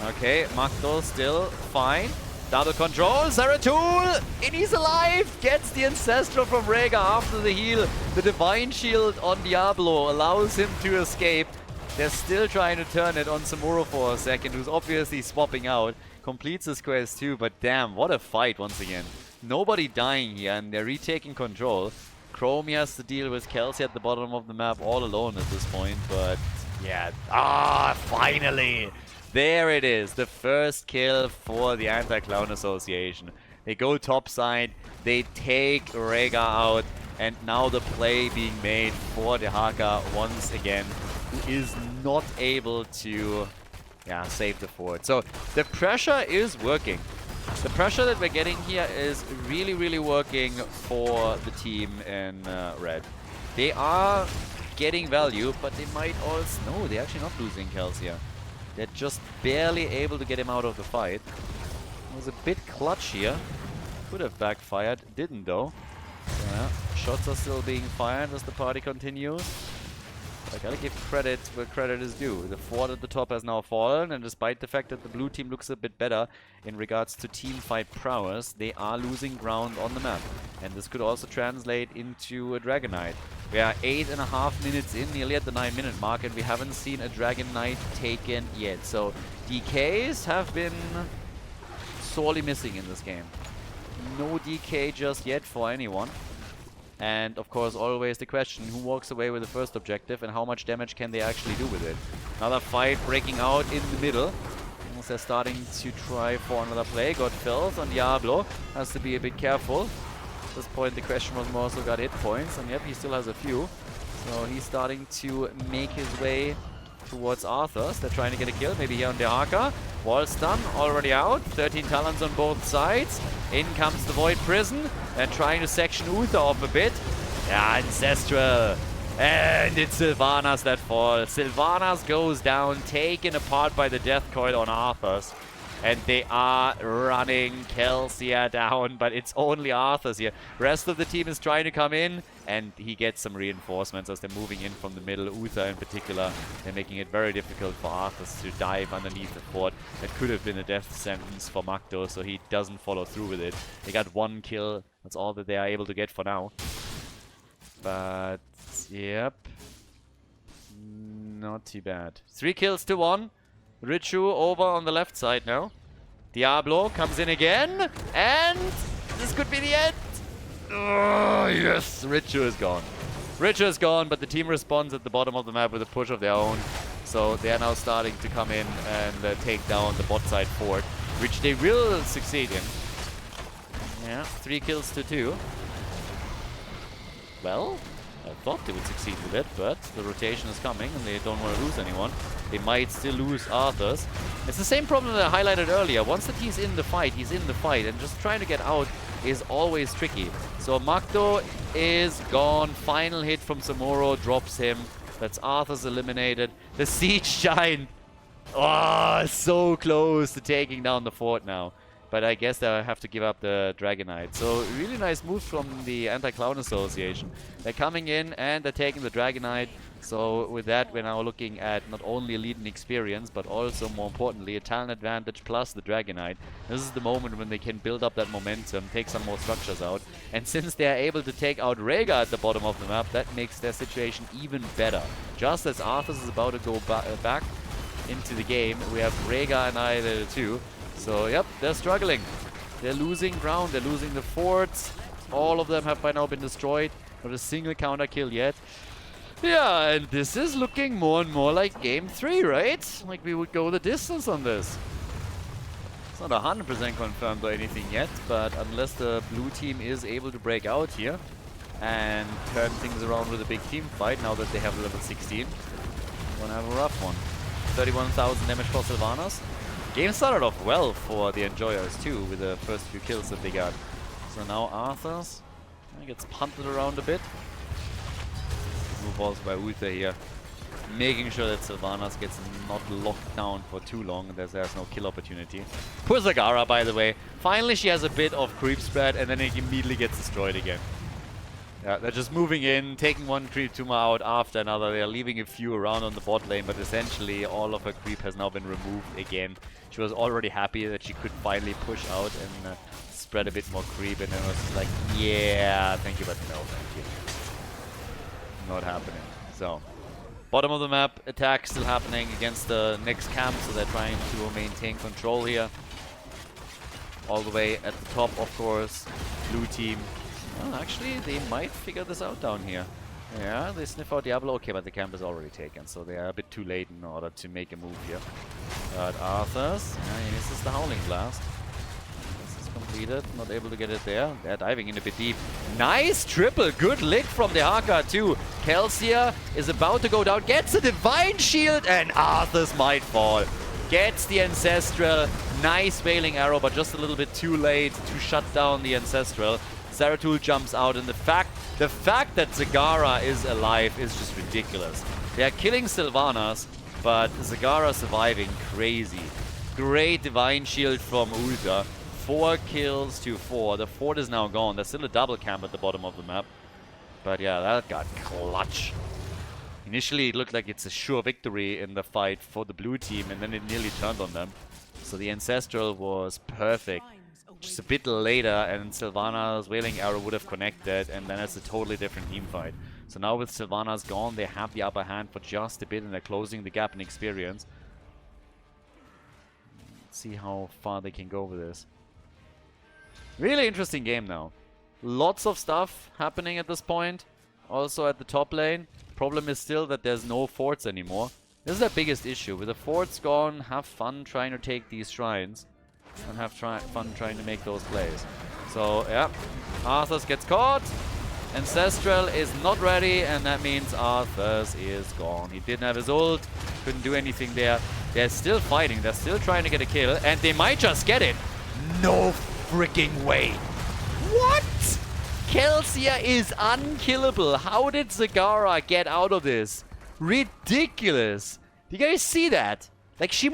Okay, Magdo still fine. Double control, Zeratul! And he's alive! Gets the Ancestral from Rhaegar after the heal. The Divine Shield on Diablo allows him to escape. They're still trying to turn it on Samuro for a second, who's obviously swapping out. Completes his quest too, but damn, what a fight once again. Nobody dying here, and they're retaking control. Chromie has to deal with Kelsey at the bottom of the map all alone at this point, but yeah. Finally! There it is, the first kill for the Anti-Clown Association. They go topside, they take Rhaegar out, and now the play being made for Dehaka once again, who is not able to save the fort. So the pressure is working. The pressure that we're getting here is really, really working for the team in red. They are getting value, but they might also... No, they're actually not losing Kels here. They're just barely able to get him out of the fight. It was a bit clutch here. Could have backfired, didn't though. Yeah, shots are still being fired as the party continues. I gotta give credit where credit is due. The fort at the top has now fallen, and despite the fact that the blue team looks a bit better in regards to team fight prowess, they are losing ground on the map. And this could also translate into a Dragon Knight. We are 8.5 minutes in, nearly at the 9-minute mark, and we haven't seen a Dragon Knight taken yet. So DKs have been sorely missing in this game. No DK just yet for anyone. And of course always the question, who walks away with the first objective and how much damage can they actually do with it? Another fight breaking out in the middle. As they're starting to try for another play. Got Filth on Diablo. Has to be a bit careful. At this point the question was more so got hit points, and yep, he still has a few. So he's starting to make his way towards Arthur's. They're trying to get a kill, maybe here on Dehaka. Wall stun already out. 13 talents on both sides. In comes the Void Prison. They're trying to section Uther off a bit. Yeah, Ancestral. And it's Sylvanas that falls. Sylvanas goes down, taken apart by the Death Coil on Arthur's. And they are running Kelsia down, but it's only Arthur's here. Rest of the team is trying to come in, and he gets some reinforcements as they're moving in from the middle. Uther in particular, they're making it very difficult for Arthur's to dive underneath the fort. That could have been a death sentence for Magdo, so he doesn't follow through with it. They got 1 kill. That's all that they are able to get for now. But, yep. Not too bad. 3 kills to 1. Richu over on the left side now. Diablo comes in again, and this could be the end. Oh, yes, Richu is gone. Richu is gone, but the team responds at the bottom of the map with a push of their own. So they are now starting to come in and take down the bot side fort, which they will succeed in. Yeah, 3 kills to 2. Well, I thought they would succeed with it, but the rotation is coming and they don't want to lose anyone. They might still lose Arthur's. It's the same problem that I highlighted earlier. Once that he's in the fight, and just trying to get out is always tricky. So Magdo is gone. Final hit from Samuro drops him. That's Arthur's eliminated. The Siege Giant. Oh, so close to taking down the fort now. But I guess they'll have to give up the Dragon Knight. So really nice move from the Anti-Clown Association. They're coming in and they're taking the Dragon Knight. So with that, we're now looking at not only a lead in experience, but also more importantly, a talent advantage plus the Dragon Knight. This is the moment when they can build up that momentum, take some more structures out. And since they are able to take out Rhaegar at the bottom of the map, that makes their situation even better. Just as Arthas is about to go back into the game, we have Rhaegar and I there too. So, yep, they're struggling. They're losing ground. They're losing the forts. All of them have by now been destroyed. Not a single counter kill yet. Yeah, and this is looking more and more like Game 3, right? Like we would go the distance on this. It's not 100% confirmed or anything yet, but unless the blue team is able to break out here and turn things around with a big team fight now that they have level 16, we're gonna have a rough one. 31,000 damage for Sylvanas. Game started off well for the Enjoyers too, with the first few kills that they got. So now Arthur's gets punted around a bit. Move balls by Uther here. making sure that Sylvanas gets not locked down for too long, there's no kill opportunity. Poor Zagara, by the way. Finally, she has a bit of creep spread, and then it immediately gets destroyed again. Yeah, they're just moving in, taking one creep tumor out after another. They're leaving a few around on the bot lane, but essentially all of her creep has now been removed again. She was already happy that she could finally push out and spread a bit more creep, and then was just like, yeah, thank you, but no, thank you. Not happening. So, bottom of the map, attack still happening against the next camp, so they're trying to maintain control here. All the way at the top, of course, blue team. Well, actually, they might figure this out down here. Yeah, they sniff out Diablo. Okay, but the camp is already taken, so they are a bit too late in order to make a move here. But Arthur's, yeah, he misses the Howling Blast. This is completed, not able to get it there. They're diving in a bit deep. Nice triple, good lick from the Haka too. Kelsia is about to go down, gets a Divine Shield, and Arthur's might fall. Gets the Ancestral, nice Wailing Arrow, but just a little bit too late to shut down the Ancestral. Zeratul jumps out, and the fact that Zagara is alive is just ridiculous. They are killing Sylvanas, but Zagara surviving, crazy. Great Divine Shield from Ulta. 4 kills to 4. The fort is now gone. There's still a double camp at the bottom of the map. But yeah, that got clutch. Initially, it looked like it's a sure victory in the fight for the blue team, and then it nearly turned on them. So the Ancestral was perfect. Just a bit later, and Sylvana's Wailing Arrow would have connected, and then it's a totally different team fight. So now with Sylvana's gone, they have the upper hand for just a bit, and they're closing the gap in experience. Let's see how far they can go with this. Really interesting game now. Lots of stuff happening at this point. Also at the top lane. Problem is still that there's no forts anymore. This is their biggest issue. With the forts gone, have fun trying to take these shrines. And have fun trying to make those plays. So, yeah. Arthur's gets caught. Ancestral is not ready, and that means Arthur's is gone. He didn't have his ult. Couldn't do anything there. They're still fighting. They're still trying to get a kill. And they might just get it. No freaking way. What? Kelsia is unkillable. How did Zagara get out of this? Ridiculous. Do you guys see that? Like, she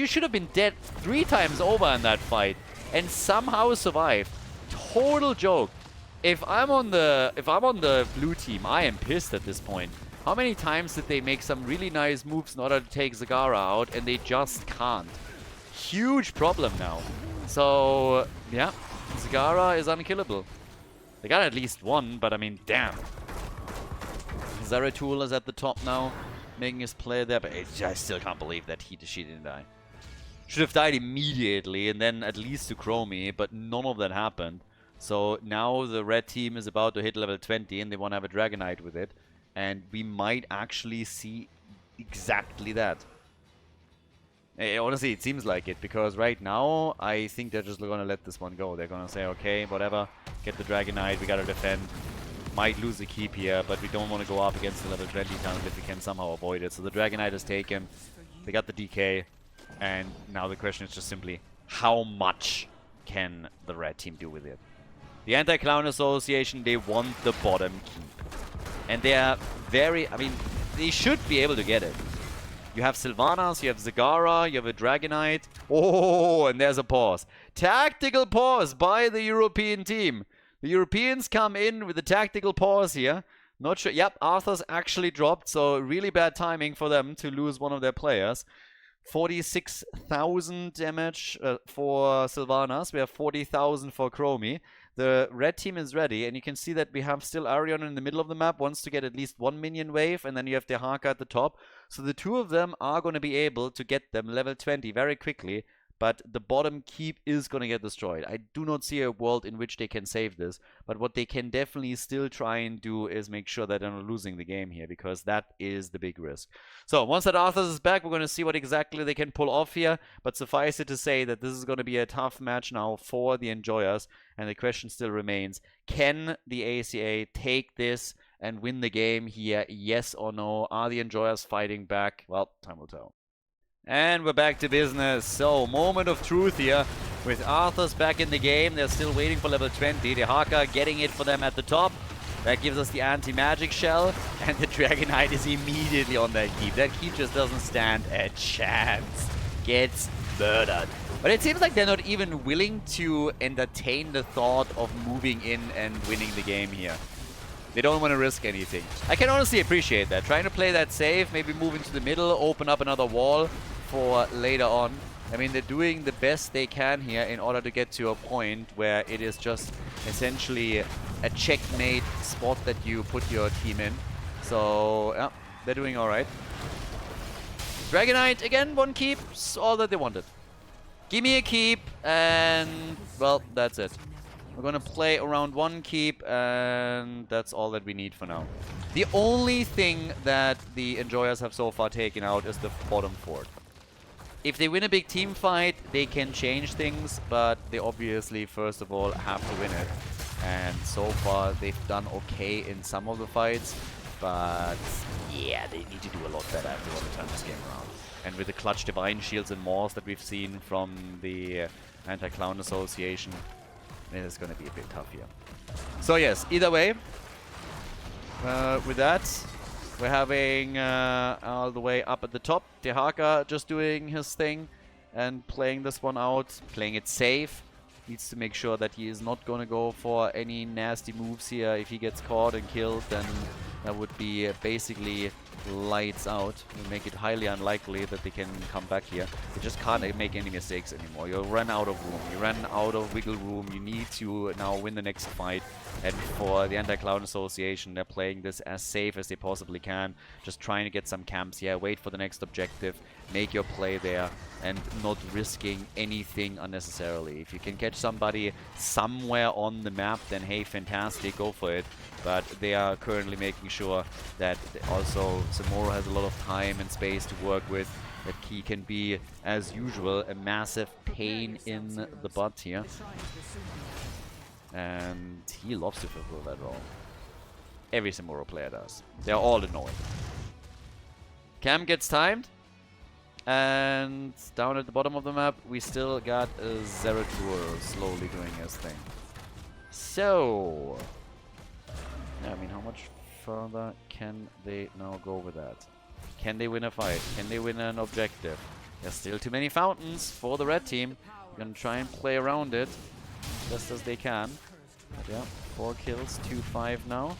should have been dead 3 times over in that fight and somehow survived. Total joke. If I'm on the blue team, I am pissed at this point. How many times did they make some really nice moves in order to take Zagara out, and they just can't? Huge problem now. So, yeah, Zagara is unkillable. They got at least one, but I mean, damn. Zeratul is at the top now, making his play there, but I still can't believe that she didn't die. Should have died immediately, and then at least to Chromie, but none of that happened. So now the red team is about to hit level 20, and they want to have a Dragonite with it. And we might actually see exactly that. Honestly, it seems like it, because right now, I think they're just going to let this one go. They're going to say, okay, whatever, get the Dragonite, we got to defend. Might lose the keep here, but we don't want to go up against the level 20 talent if we can somehow avoid it. So the Dragonite is taken, they got the DK, and now the question is just simply, how much can the red team do with it? The Anti-Clown Association, they want the bottom keep. And they are very, I mean, they should be able to get it. You have Sylvanas, you have Zagara, you have a Dragonite. Oh, and there's a pause. Tactical pause by the European team. The Europeans come in with a tactical pause here. Not sure. Yep, Arthur's actually dropped, so really bad timing for them to lose one of their players. 46,000 damage for Sylvanas. We have 40,000 for Chromie. The red team is ready, and you can see that we have still Arion in the middle of the map, wants to get at least 1 minion wave, and then you have the Haka at the top. So the two of them are going to be able to get them level 20 very quickly, but the bottom keep is going to get destroyed. I do not see a world in which they can save this, but what they can definitely still try and do is make sure that they're not losing the game here, because that is the big risk. So once that Arthur's is back, we're going to see what exactly they can pull off here, but suffice it to say that this is going to be a tough match now for the Enjoyers, and the question still remains, can the ACA take this and win the game here, yes or no? Are the Enjoyers fighting back? Well, time will tell. And we're back to business. So, moment of truth here. With Arthur's back in the game, they're still waiting for level 20. The Haka getting it for them at the top. That gives us the anti-magic shell, and the Dragonite is immediately on that keep. That keep just doesn't stand a chance. Gets murdered. But it seems like they're not even willing to entertain the thought of moving in and winning the game here. They don't want to risk anything. I can honestly appreciate that. Trying to play that safe, maybe move into the middle, open up another wall for later on. I mean, they're doing the best they can here in order to get to a point where it is just essentially a checkmate spot that you put your team in. So, yeah, they're doing alright. Dragonite, again, one keep, all that they wanted. Give me a keep, and, well, that's it. We're gonna play around one keep, and that's all that we need for now. The only thing that the Enjoyers have so far taken out is the bottom fort. If they win a big team fight, they can change things, but they obviously, first of all, have to win it. And so far, they've done okay in some of the fights, but yeah, they need to do a lot better if they want to turn this game around. And with the clutch Divine Shields and Maws that we've seen from the Anti-Clown Association, it is going to be a bit tough here. So yes, either way, with that, we're having all the way up at the top, Dehaka just doing his thing and playing this one out, playing it safe. Needs to make sure that he is not going to go for any nasty moves here. If he gets caught and killed, then that would be basically lights out. Will make it highly unlikely that they can come back here. They just can't make any mistakes anymore. You run out of room. You run out of wiggle room. You need to now win the next fight. And for the Anti-Clown Association, they're playing this as safe as they possibly can. Just trying to get some camps here. Wait for the next objective. Make your play there. And not risking anything unnecessarily. If you can catch somebody somewhere on the map, then hey, fantastic, go for it. But they are currently making sure that also Samuro has a lot of time and space to work with. That he can be, as usual, a massive pain in the butt here. And he loves to fulfill that role. Every Samuro player does. They're all annoying. Cam gets timed. And down at the bottom of the map, we still got a Zeratul slowly doing his thing. So, yeah, I mean, how much further can they now go with that? Can they win a fight? Can they win an objective? There's still too many fountains for the red team. They're gonna try and play around it best as they can. But yeah, 4 kills, 2-5 now.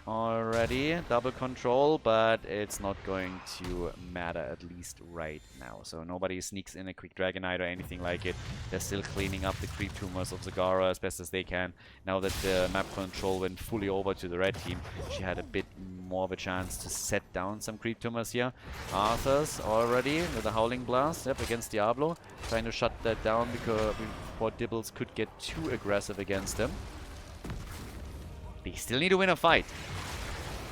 Already, double control, but it's not going to matter, at least right now. So nobody sneaks in a quick Dragonite or anything like it. They're still cleaning up the creep tumors of Zagara as best as they can. Now that the map control went fully over to the red team, she had a bit more of a chance to set down some creep tumors here. Arthur's already with a Howling Blast, yep, against Diablo. Trying to shut that down because before Dibbles could get too aggressive against him. They still need to win a fight.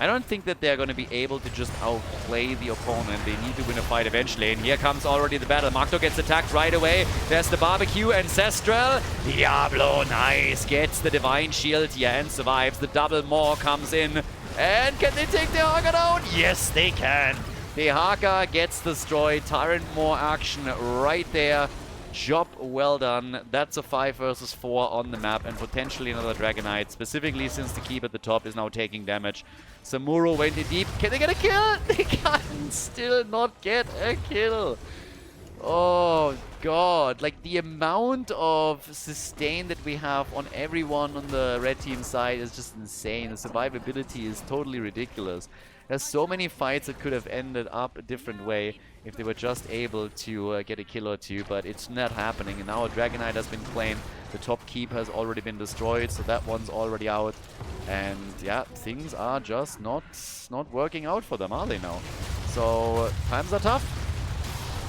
I don't think that they're going to be able to just outplay the opponent. They need to win a fight eventually. And here comes already the battle. Magdo gets attacked right away. There's the barbecue. Ancestral. Diablo, nice. Gets the Divine Shield here and survives. The double Maw comes in. And can they take the Haka down? Yes, they can. The Haka gets destroyed. Tyrant Maw action right there. Job well done. That's a 5 versus 4 on the map and potentially another Dragonite, specifically since the keep at the top is now taking damage. Samuro went in deep. Can they get a kill? They can still not get a kill. Oh god, like the amount of sustain that we have on everyone on the red team side is just insane. The survivability is totally ridiculous. There's so many fights that could have ended up a different way if they were just able to get a kill or two, but it's not happening. And now a Dragonite has been claimed. The top keep has already been destroyed, so that one's already out. And yeah, things are just not working out for them, are they now? So times are tough.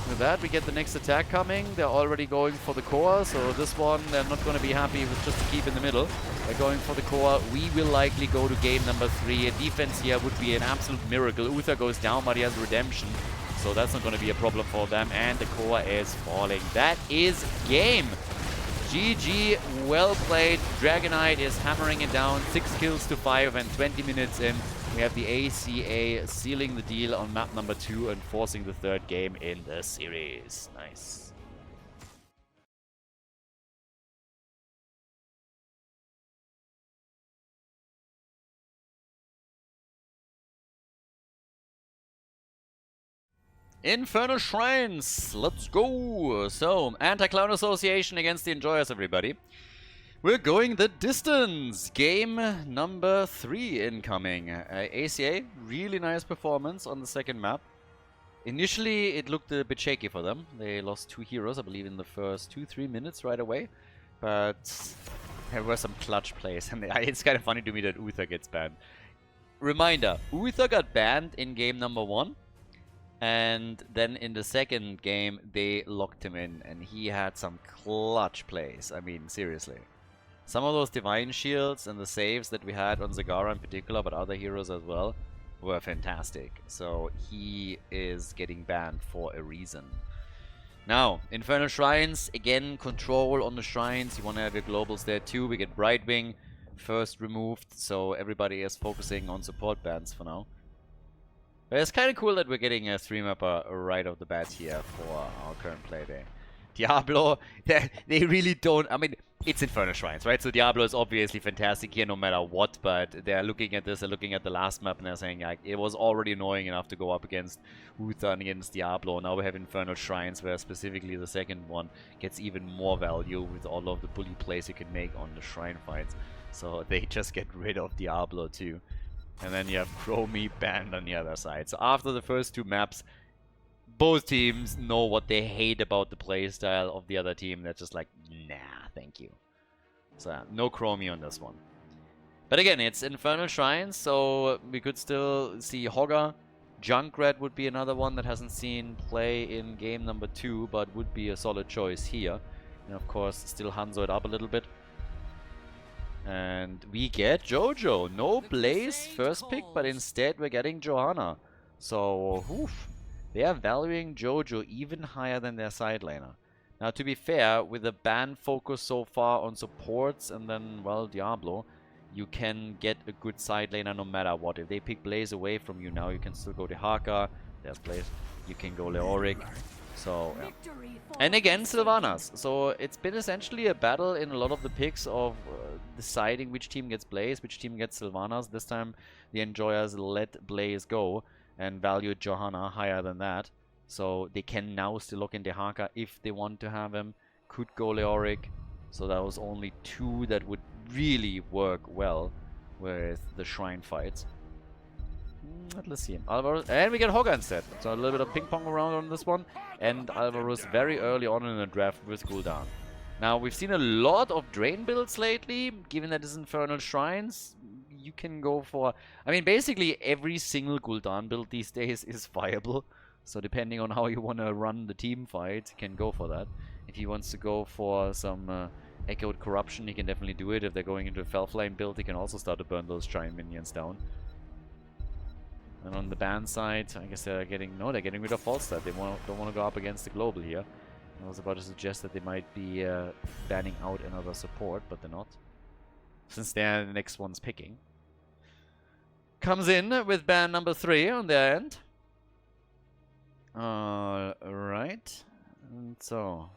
With that, we get the next attack coming. They're already going for the core, so this one, they're not going to be happy with just to keep in the middle. They're going for the core. We will likely go to game number 3. A defense here would be an absolute miracle. Uther goes down, but he has redemption, so that's not going to be a problem for them. And the core is falling. That is game. GG, well played. Dragonite is hammering it down. 6 kills to 5 and 20 minutes in. We have the ACA sealing the deal on map number 2 and forcing the 3rd game in the series. Nice. Infernal Shrines, let's go! So, Anti-Clown Association against the Enjoyers, everybody. We're going the distance! Game number 3 incoming. ACA, really nice performance on the second map. Initially, it looked a bit shaky for them. They lost 2 heroes, I believe, in the first 2-3 minutes right away. But there were some clutch plays, and it's kind of funny to me that Uther gets banned. Reminder, Uther got banned in game number 1. And then in the second game, they locked him in, and he had some clutch plays. I mean, seriously. Some of those Divine Shields and the saves that we had on Zagara in particular, but other heroes as well, were fantastic. So he is getting banned for a reason. Now, Infernal Shrines, again, control on the Shrines. You want to have your globals there too. We get Brightwing first removed, so everybody is focusing on support bans for now. But it's kind of cool that we're getting a 3-mapper right off the bat here for our current playday. Diablo, they really don't... I mean, it's Infernal Shrines, right? So Diablo is obviously fantastic here no matter what, but they're looking at this, they're looking at the last map, and they're saying, like, it was already annoying enough to go up against Uther and against Diablo. Now we have Infernal Shrines, where specifically the second one gets even more value with all of the bully plays you can make on the Shrine fights. So they just get rid of Diablo too. And then you have Chromie banned on the other side. So after the first 2 maps, both teams know what they hate about the playstyle of the other team. They're just like, nah, thank you. So no Chromie on this one. But again, it's Infernal Shrines, so we could still see Hogger. Junkrat would be another one that hasn't seen play in game number 2, but would be a solid choice here. And of course, still Hanzo it up a little bit. And we get Jojo. No Blaze first pick, but instead we're getting Johanna. So, oof, they are valuing Jojo even higher than their side laner. Now, to be fair, with a ban focus so far on supports and then, well, Diablo, you can get a good side laner no matter what. If they pick Blaze away from you now, you can still go to Haka. There's Blaze. You can go Leoric. So, yeah. And again, Sylvanas. So it's been essentially a battle in a lot of the picks of deciding which team gets Blaze, which team gets Sylvanas. This time, the Enjoyers let Blaze go and valued Johanna higher than that. So they can now still look into Haka if they want to have him. Could go Leoric. So that was only 2 that would really work well with the Shrine fights. Let's see. Alvarez, and we get Hogger instead. So a little bit of ping pong around on this one. And Alvarez very early on in the draft with cooldown. Now we've seen a lot of Drain builds lately. Given that it's Infernal Shrines, you can go for... I mean, basically every single cooldown build these days is viable. So depending on how you want to run the team fight, you can go for that. If he wants to go for some Echoed Corruption, he can definitely do it. If they're going into a Felflame build, he can also start to burn those Shrine minions down. And on the ban side, I guess they're getting... No, they're getting rid of Falstad. They don't want to go up against the global here. I was about to suggest that they might be banning out another support, but they're not. Since they're the next one's picking. Comes in with ban number 3 on their end. Alright. And so...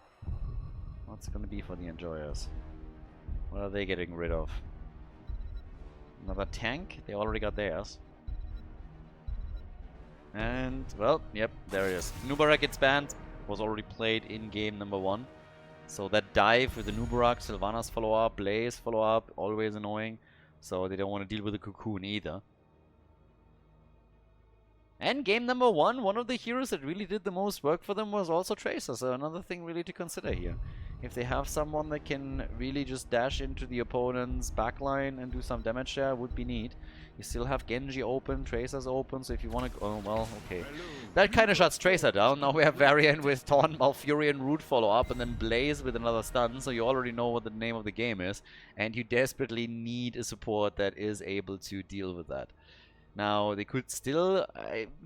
what's it going to be for the Enjoyers? What are they getting rid of? Another tank? They already got theirs. And, well, yep, there it is. Nubarak gets banned. Was already played in game number 1. So that dive with the Nubarak, Sylvanas follow-up, Blaze follow-up, always annoying. So they don't want to deal with the Cocoon either. And game number 1, one of the heroes that really did the most work for them was also Tracer. So another thing really to consider here. If they have someone that can really just dash into the opponent's backline and do some damage there, would be neat. You still have Genji open, Tracer's open, so if you want to... Oh, well, okay. That kind of shuts Tracer down. Now we have Varian with Taunt, Malfurion, Root follow-up, and then Blaze with another stun, so you already know what the name of the game is. And you desperately need a support that is able to deal with that. Now, they could still...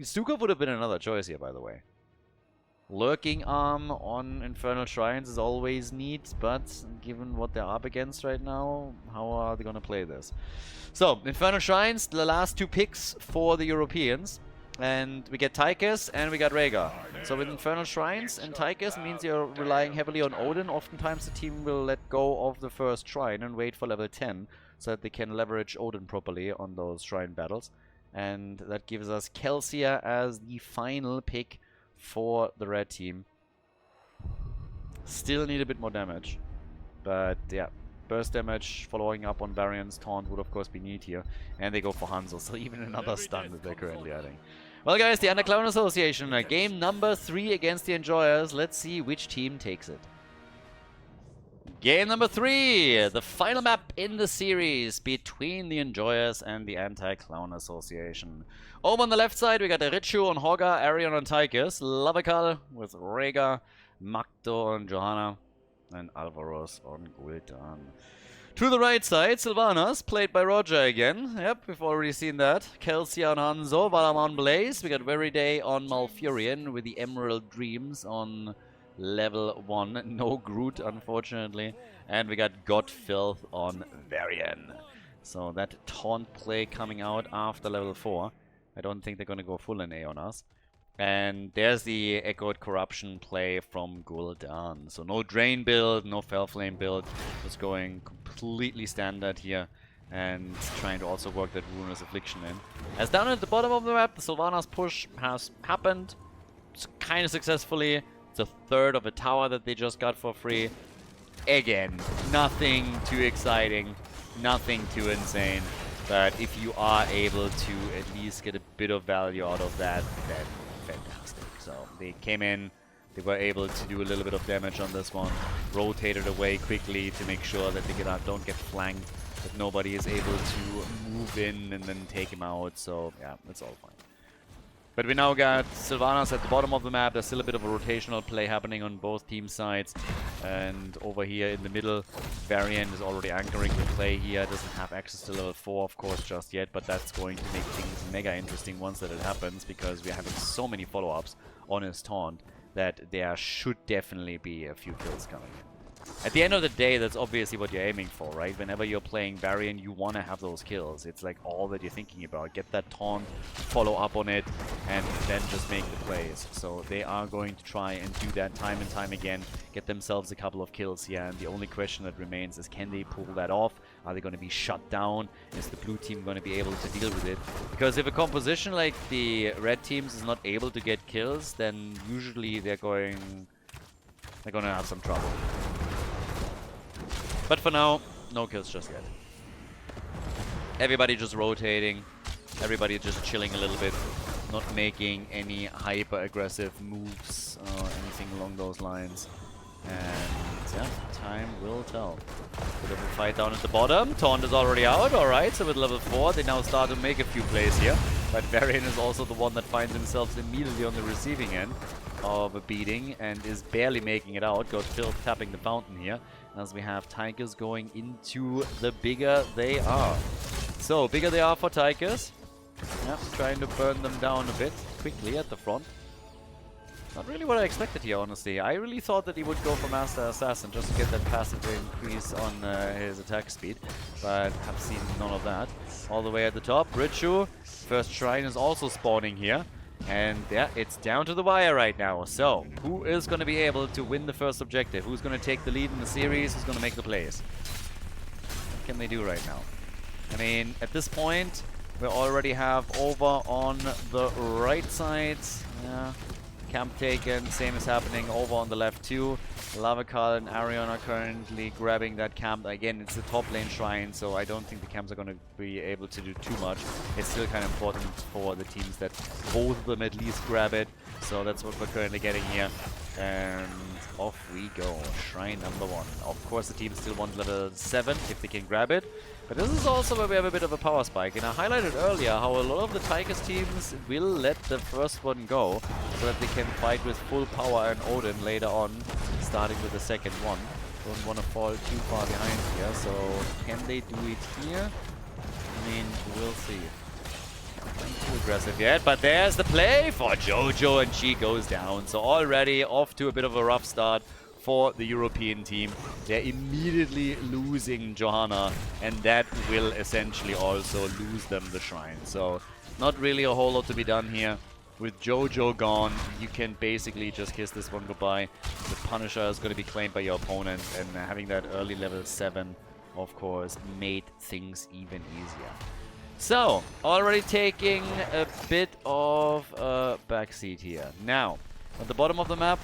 Stukov would have been another choice here, by the way. Lurking Arm on Infernal Shrines is always neat, but given what they're up against right now, how are they going to play this? So, Infernal Shrines, the last 2 picks for the Europeans. And we get Tychus and we got Rhaegar. So with Infernal Shrines and Tychus means you're relying heavily on Odin. Oftentimes the team will let go of the first shrine and wait for level 10 so that they can leverage Odin properly on those shrine battles. And that gives us Kelsier as the final pick for the red team. Still need a bit more damage. But yeah, burst damage following up on Varian's taunt would of course be neat here. And they go for Hanzo, so even another stun that they're currently adding. Well guys, the Underclown Association, game number 3 against the Enjoyers. Let's see which team takes it. Game number 3, the final map in the series between the Enjoyers and the Anti-Clown Association. Over on the left side, we got Richu on Hogga, Arion on Tychus, Lavakal with Rega, Magdo on Johanna, and Alvaros on Gul'dan. To the right side, Sylvanas, played by Roger again. Yep, we've already seen that. Kelsey on Hanzo, Valam on Blaze. We got Veriday on Malfurion with the Emerald Dreams on level 1. No Groot, unfortunately. And we got Godfilth on Varian. So that taunt play coming out after level 4. I don't think they're going to go full NA on us. And there's the Echoed Corruption play from Gul'dan. So no Drain build, no Fellflame build. Just going completely standard here. And trying to also work that Ruinous Affliction in. As down at the bottom of the map, the Sylvanas push has happened. Kind of successfully. It's a third of a tower that they just got for free. Again, nothing too exciting, nothing too insane. But if you are able to at least get a bit of value out of that, then fantastic. So they came in, they were able to do a little bit of damage on this one, rotated away quickly to make sure that they don't get flanked, that nobody is able to move in and then take him out. So yeah, it's all fine. But we now got Sylvanas at the bottom of the map. There's still a bit of a rotational play happening on both team sides. And over here in the middle, Varian is already anchoring the play here. Doesn't have access to level 4, of course, just yet. But that's going to make things mega interesting once that it happens, because we're having so many follow-ups on his taunt that there should definitely be a few kills coming in. At the end of the day, that's obviously what you're aiming for, right? Whenever you're playing Varian, you want to have those kills. It's like all that you're thinking about. Get that taunt, follow up on it, and then just make the plays. So they are going to try and do that time and time again, get themselves a couple of kills here. And the only question that remains is, can they pull that off? Are they going to be shut down? Is the blue team going to be able to deal with it? Because if a composition like the red teams is not able to get kills, then usually they're going to have some trouble. But for now, no kills just yet. Everybody just rotating. Everybody just chilling a little bit. Not making any hyper-aggressive moves or anything along those lines. And yeah, time will tell. Bit of a fight down at the bottom. Taunt is already out. Alright, so with level 4, they now start to make a few plays here. But Varian is also the one that finds himself immediately on the receiving end of a beating and is barely making it out. Got Phil tapping the fountain here, as we have Tychus going into the bigger they are. So, bigger they are for Tychus. Yeah, trying to burn them down a bit quickly at the front. Not really what I expected here, honestly. I really thought that he would go for Master Assassin just to get that passive increase on his attack speed, but have seen none of that. All the way at the top, Richu. First Shrine is also spawning here. And yeah, it's down to the wire right now. So, who is going to be able to win the first objective? Who's going to take the lead in the series? Who's going to make the plays? What can they do right now? I mean, at this point, we already have over on the right side. Yeah, camp taken. Same is happening over on the left too. Lavakal and Arion are currently grabbing that camp. Again, it's the top lane shrine, so I don't think the camps are going to be able to do too much. It's still kind of important for the teams that both of them at least grab it. So that's what we're currently getting here. And off we go. Shrine number 1. Of course, the team still wants level 7 if they can grab it. But this is also where we have a bit of a power spike. And I highlighted earlier how a lot of the Tychus teams will let the first one go so that they can fight with full power and Odin later on, starting with the second one. Don't want to fall too far behind here. So can they do it here? I mean, we'll see. Not too aggressive yet, but there's the play for Jojo, and she goes down. So already off to a bit of a rough start for the European team. They're immediately losing Johanna, and that will essentially also lose them the shrine. So not really a whole lot to be done here. With Jojo gone, you can basically just kiss this one goodbye. The Punisher is going to be claimed by your opponent, and having that early level 7, of course, made things even easier. So, already taking a bit of a backseat here. Now, At the bottom of the map,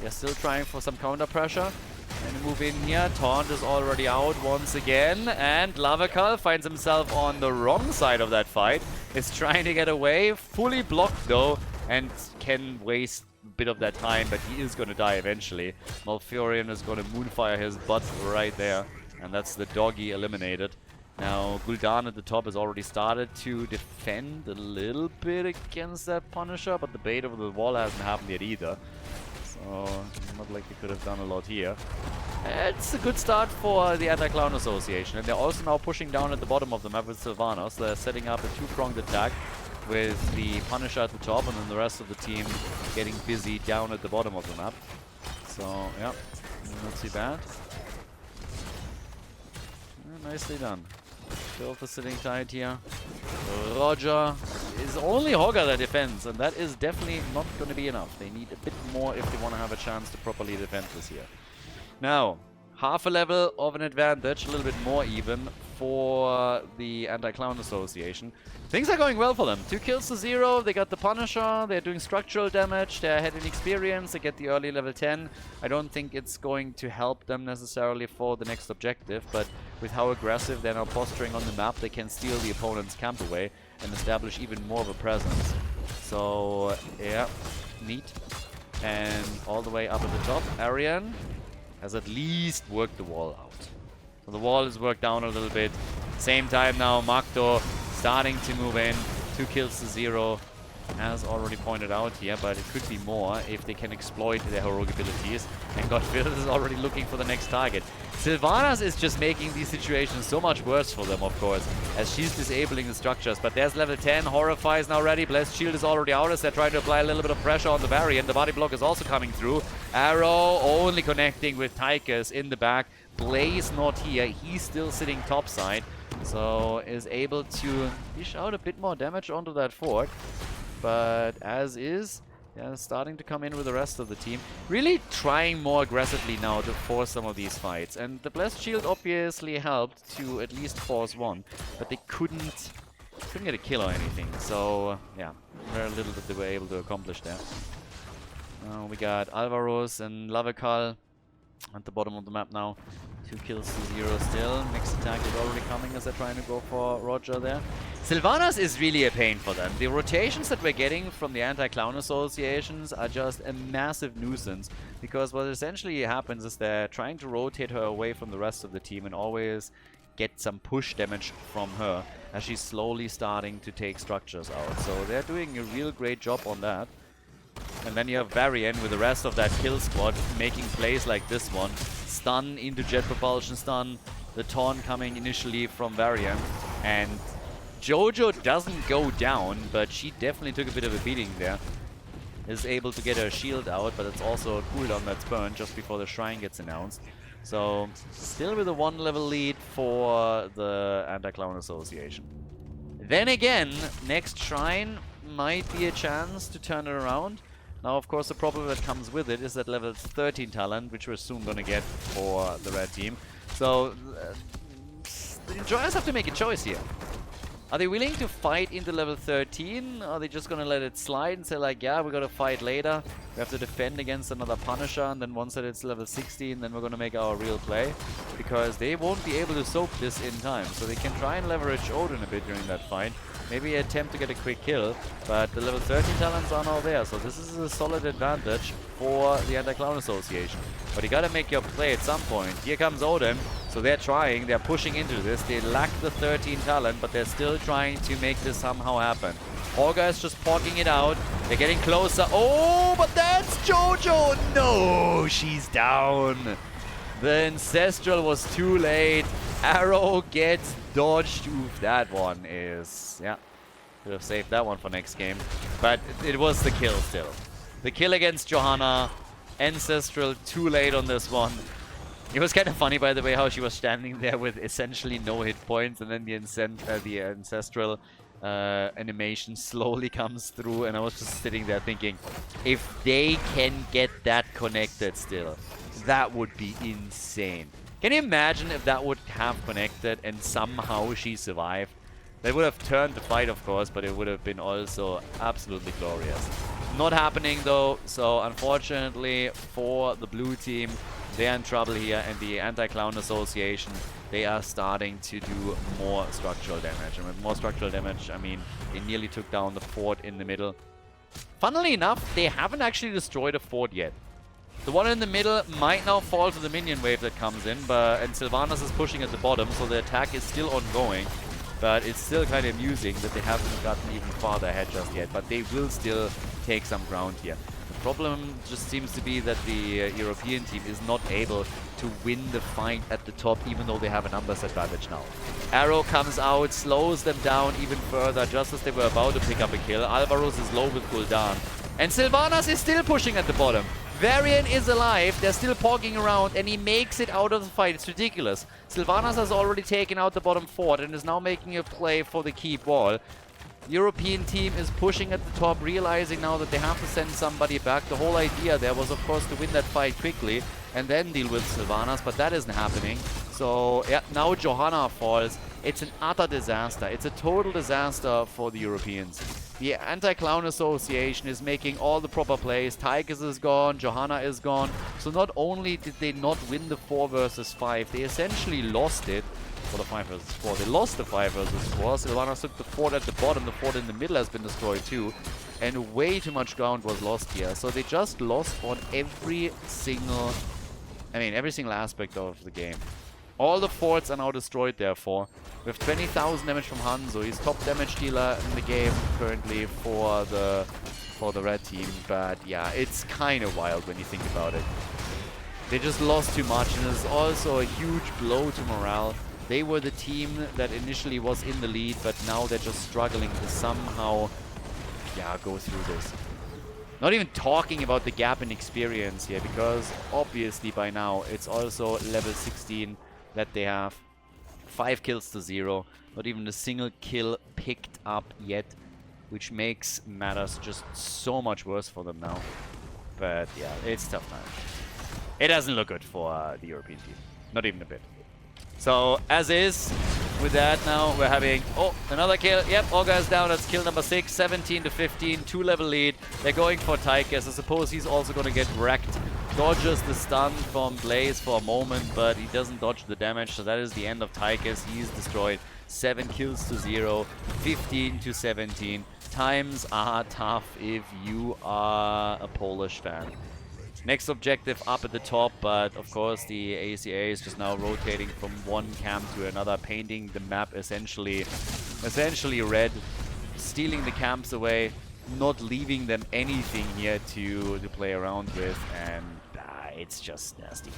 they're still trying for some counter pressure. And move in here. Taunt is already out once again. And Lavakal finds himself on the wrong side of that fight. Is trying to get away. Fully blocked though. And can waste a bit of that time. But he is going to die eventually. Malfurion is going to Moonfire his butt right there. And that's the doggy eliminated. Now Gul'dan at the top has already started to defend a little bit against that Punisher. But the bait over the wall hasn't happened yet either. So, not like they could have done a lot here. It's a good start for the Anti-Clown Association. And they're also now pushing down at the bottom of the map with Sylvanas. They're setting up a two-pronged attack with the Punisher at the top and then the rest of the team getting busy down at the bottom of the map. So, yeah, not too bad. Yeah, nicely done. Filth is sitting tight here. Roger is only Hogger that defends, and that is definitely not going to be enough. They need a bit more if they want to have a chance to properly defend this here. Now, half a level of an advantage, a little bit more even, for the Anti-Clown Association. Things are going well for them. 2 kills to 0, they got the Punisher, they're doing structural damage, they're ahead in experience, they get the early level 10. I don't think it's going to help them necessarily for the next objective, but with how aggressive they're now posturing on the map, they can steal the opponent's camp away and establish even more of a presence. So, yeah, neat. And all the way up at the top, Arian has at least worked the wall out. So the wall is worked down a little bit. Same time now, Makto starting to move in. 2 kills to 0, as already pointed out here, but it could be more if they can exploit their heroic abilities. And Godfield is already looking for the next target. Sylvanas is just making these situations so much worse for them, of course, as she's disabling the structures. But there's level 10, Horrify is now ready, Blessed Shield is already out as they're trying to apply a little bit of pressure on the variant. The body block is also coming through. Arrow only connecting with Tychus in the back. Blaze not here, he's still sitting topside, so is able to dish out a bit more damage onto that fort. But as is, yeah, starting to come in with the rest of the team. Really trying more aggressively now to force some of these fights. And the Blessed Shield obviously helped to at least force one, but they couldn't get a kill or anything. So, yeah, very little that they were able to accomplish there. Now we got Alvaros and Lavakal at the bottom of the map now. 2 kills to 0 still. Next attack is already coming as they're trying to go for Roger there. Sylvanas is really a pain for them. The rotations that we're getting from the Anti-Clown Associations are just a massive nuisance, because what essentially happens is they're trying to rotate her away from the rest of the team and always get some push damage from her as she's slowly starting to take structures out. So they're doing a real great job on that. And then you have Varian with the rest of that kill squad making plays like this one. Stun into jet propulsion stun. The taunt coming initially from Varian. And Jojo doesn't go down, but she definitely took a bit of a beating there. Is able to get her shield out, but it's also a cooldown that's burned just before the shrine gets announced. So, still with a 1 level lead for the Anti-Clown Association. Then again, next shrine might be a chance to turn it around. Now, of course, the problem that comes with it is that level 13 talent, which we're soon going to get for the red team. So, the Enjoyers have to make a choice here. Are they willing to fight into level 13? Are they just going to let it slide and say like, yeah, we're going to fight later. We have to defend against another Punisher, and then once that it's level 16, then we're going to make our real play. Because they won't be able to soak this in time. So they can try and leverage Odin a bit during that fight. Maybe attempt to get a quick kill, but the level 13 talents are now there. So this is a solid advantage for the Anti-Clown Association. But you gotta make your play at some point. Here comes Odin. So they're trying, they're pushing into this. They lack the 13 talent, but they're still trying to make this somehow happen. Olga is just poking it out. They're getting closer. Oh, but that's Jojo! No, she's down. The Ancestral was too late. Arrow gets dodged. Oof, that one is... yeah, could have saved that one for next game. But it was the kill still. The kill against Johanna. Ancestral too late on this one. It was kind of funny, by the way, how she was standing there with essentially no hit points, and then the Ancestral animation slowly comes through, and I was just sitting there thinking, if they can get that connected still, that would be insane. Can you imagine if that would have connected and somehow she survived? They would have turned the fight, of course, but it would have been also absolutely glorious. Not happening though, so unfortunately for the blue team, they're in trouble here, and the Anti-Clown Association, they are starting to do more structural damage. And with more structural damage, I mean, they nearly took down the fort in the middle. Funnily enough, they haven't actually destroyed a fort yet. The one in the middle might now fall to the minion wave that comes in, and Sylvanas is pushing at the bottom, so the attack is still ongoing. But it's still kind of amusing that they haven't gotten even farther ahead just yet, but they will still take some ground here. The problem just seems to be that the European team is not able to win the fight at the top, even though they have a numbers advantage now. Arrow comes out, slows them down even further, just as they were about to pick up a kill. Alvaros is low with Gul'dan. And Sylvanas is still pushing at the bottom. Varian is alive, they're still pogging around, and he makes it out of the fight. It's ridiculous. Sylvanas has already taken out the bottom fort and is now making a play for the keep wall. European team is pushing at the top, realizing now that they have to send somebody back. The whole idea there was, of course, to win that fight quickly and then deal with Sylvanas, but that isn't happening. So, yeah, now Johanna falls. It's an utter disaster. It's a total disaster for the Europeans. The Anti-Clown Association is making all the proper plays. Tychus is gone, Johanna is gone. So not only did they not win the 4 versus 5, they essentially lost it. For the 5 versus 4. They lost the 5 versus 4. Sylvanas took the fort at the bottom. The fort in the middle has been destroyed too. And way too much ground was lost here. So they just lost on every single aspect of the game. All the forts are now destroyed, therefore. With 20,000 damage from Hanzo. He's top damage dealer in the game currently for the red team. But yeah, it's kind of wild when you think about it. They just lost too much, and it's also a huge blow to morale. They were the team that initially was in the lead, but now they're just struggling to somehow, go through this. Not even talking about the gap in experience here, because obviously by now it's also level 16 that they have. 5 kills to 0. Not even a single kill picked up yet, which makes matters just so much worse for them now. But yeah, it's tough now. It doesn't look good for the European team. Not even a bit. So, as is, with that now, we're having, another kill. Yep, all guys down. That's kill number 6, 17 to 15, 2-level lead. They're going for Tychus. I suppose he's also going to get wrecked. Dodges the stun from Blaze for a moment, but he doesn't dodge the damage. So that is the end of Tychus. He's destroyed. 7 kills to 0, 15 to 17. Times are tough if you are a Polish fan. Next objective up at the top, but of course the ACA is just now rotating from one camp to another, painting the map essentially red, stealing the camps away, not leaving them anything here to play around with, and it's just nasty.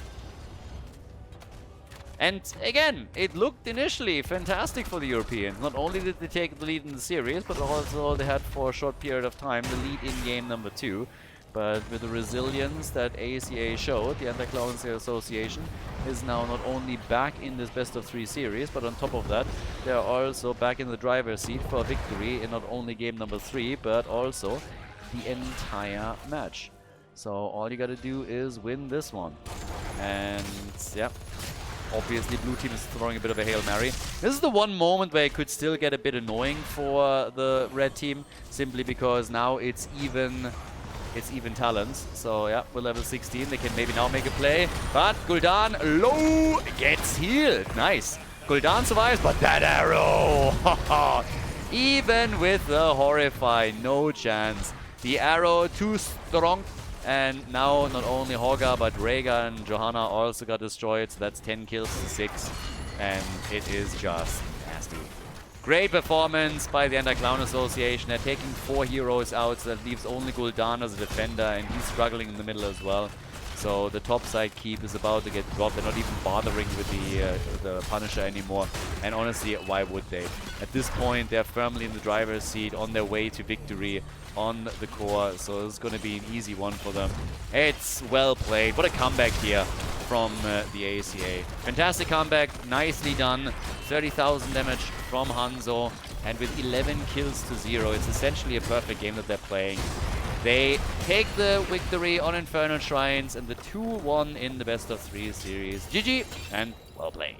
And again, it looked initially fantastic for the Europeans. Not only did they take the lead in the series, but also they had for a short period of time the lead in game number 2. But with the resilience that ACA showed, the Anti-Clown Association is now not only back in this best-of-3 series, but on top of that, they are also back in the driver's seat for a victory in not only game number 3, but also the entire match. So all you gotta do is win this one. And yeah, obviously blue team is throwing a bit of a Hail Mary. This is the one moment where it could still get a bit annoying for the red team, simply because now it's even talents. So yeah, we're level 16. They can maybe now make a play. But Gul'dan low gets healed. Nice. Gul'dan survives, but that arrow! Even with the Horrify, no chance. The arrow too strong. And now not only Hogga, but Rhaegar and Johanna also got destroyed. So that's 10 kills to 6. And it is just nasty. Great performance by the Anti-Clown Association. They're taking 4 heroes out, so that leaves only Gul'dan as a defender, and he's struggling in the middle as well. So the top side keep is about to get dropped. They're not even bothering with the Punisher anymore. And honestly, why would they? At this point, they're firmly in the driver's seat, on their way to victory on the core. So it's going to be an easy one for them. It's well played. What a comeback here from the ACA. Fantastic comeback, nicely done. 30,000 damage from Hanzo, and with 11 kills to 0, it's essentially a perfect game that they're playing. They take the victory on Infernal Shrines and the 2-1 in the best-of-3 series. GG, and well played.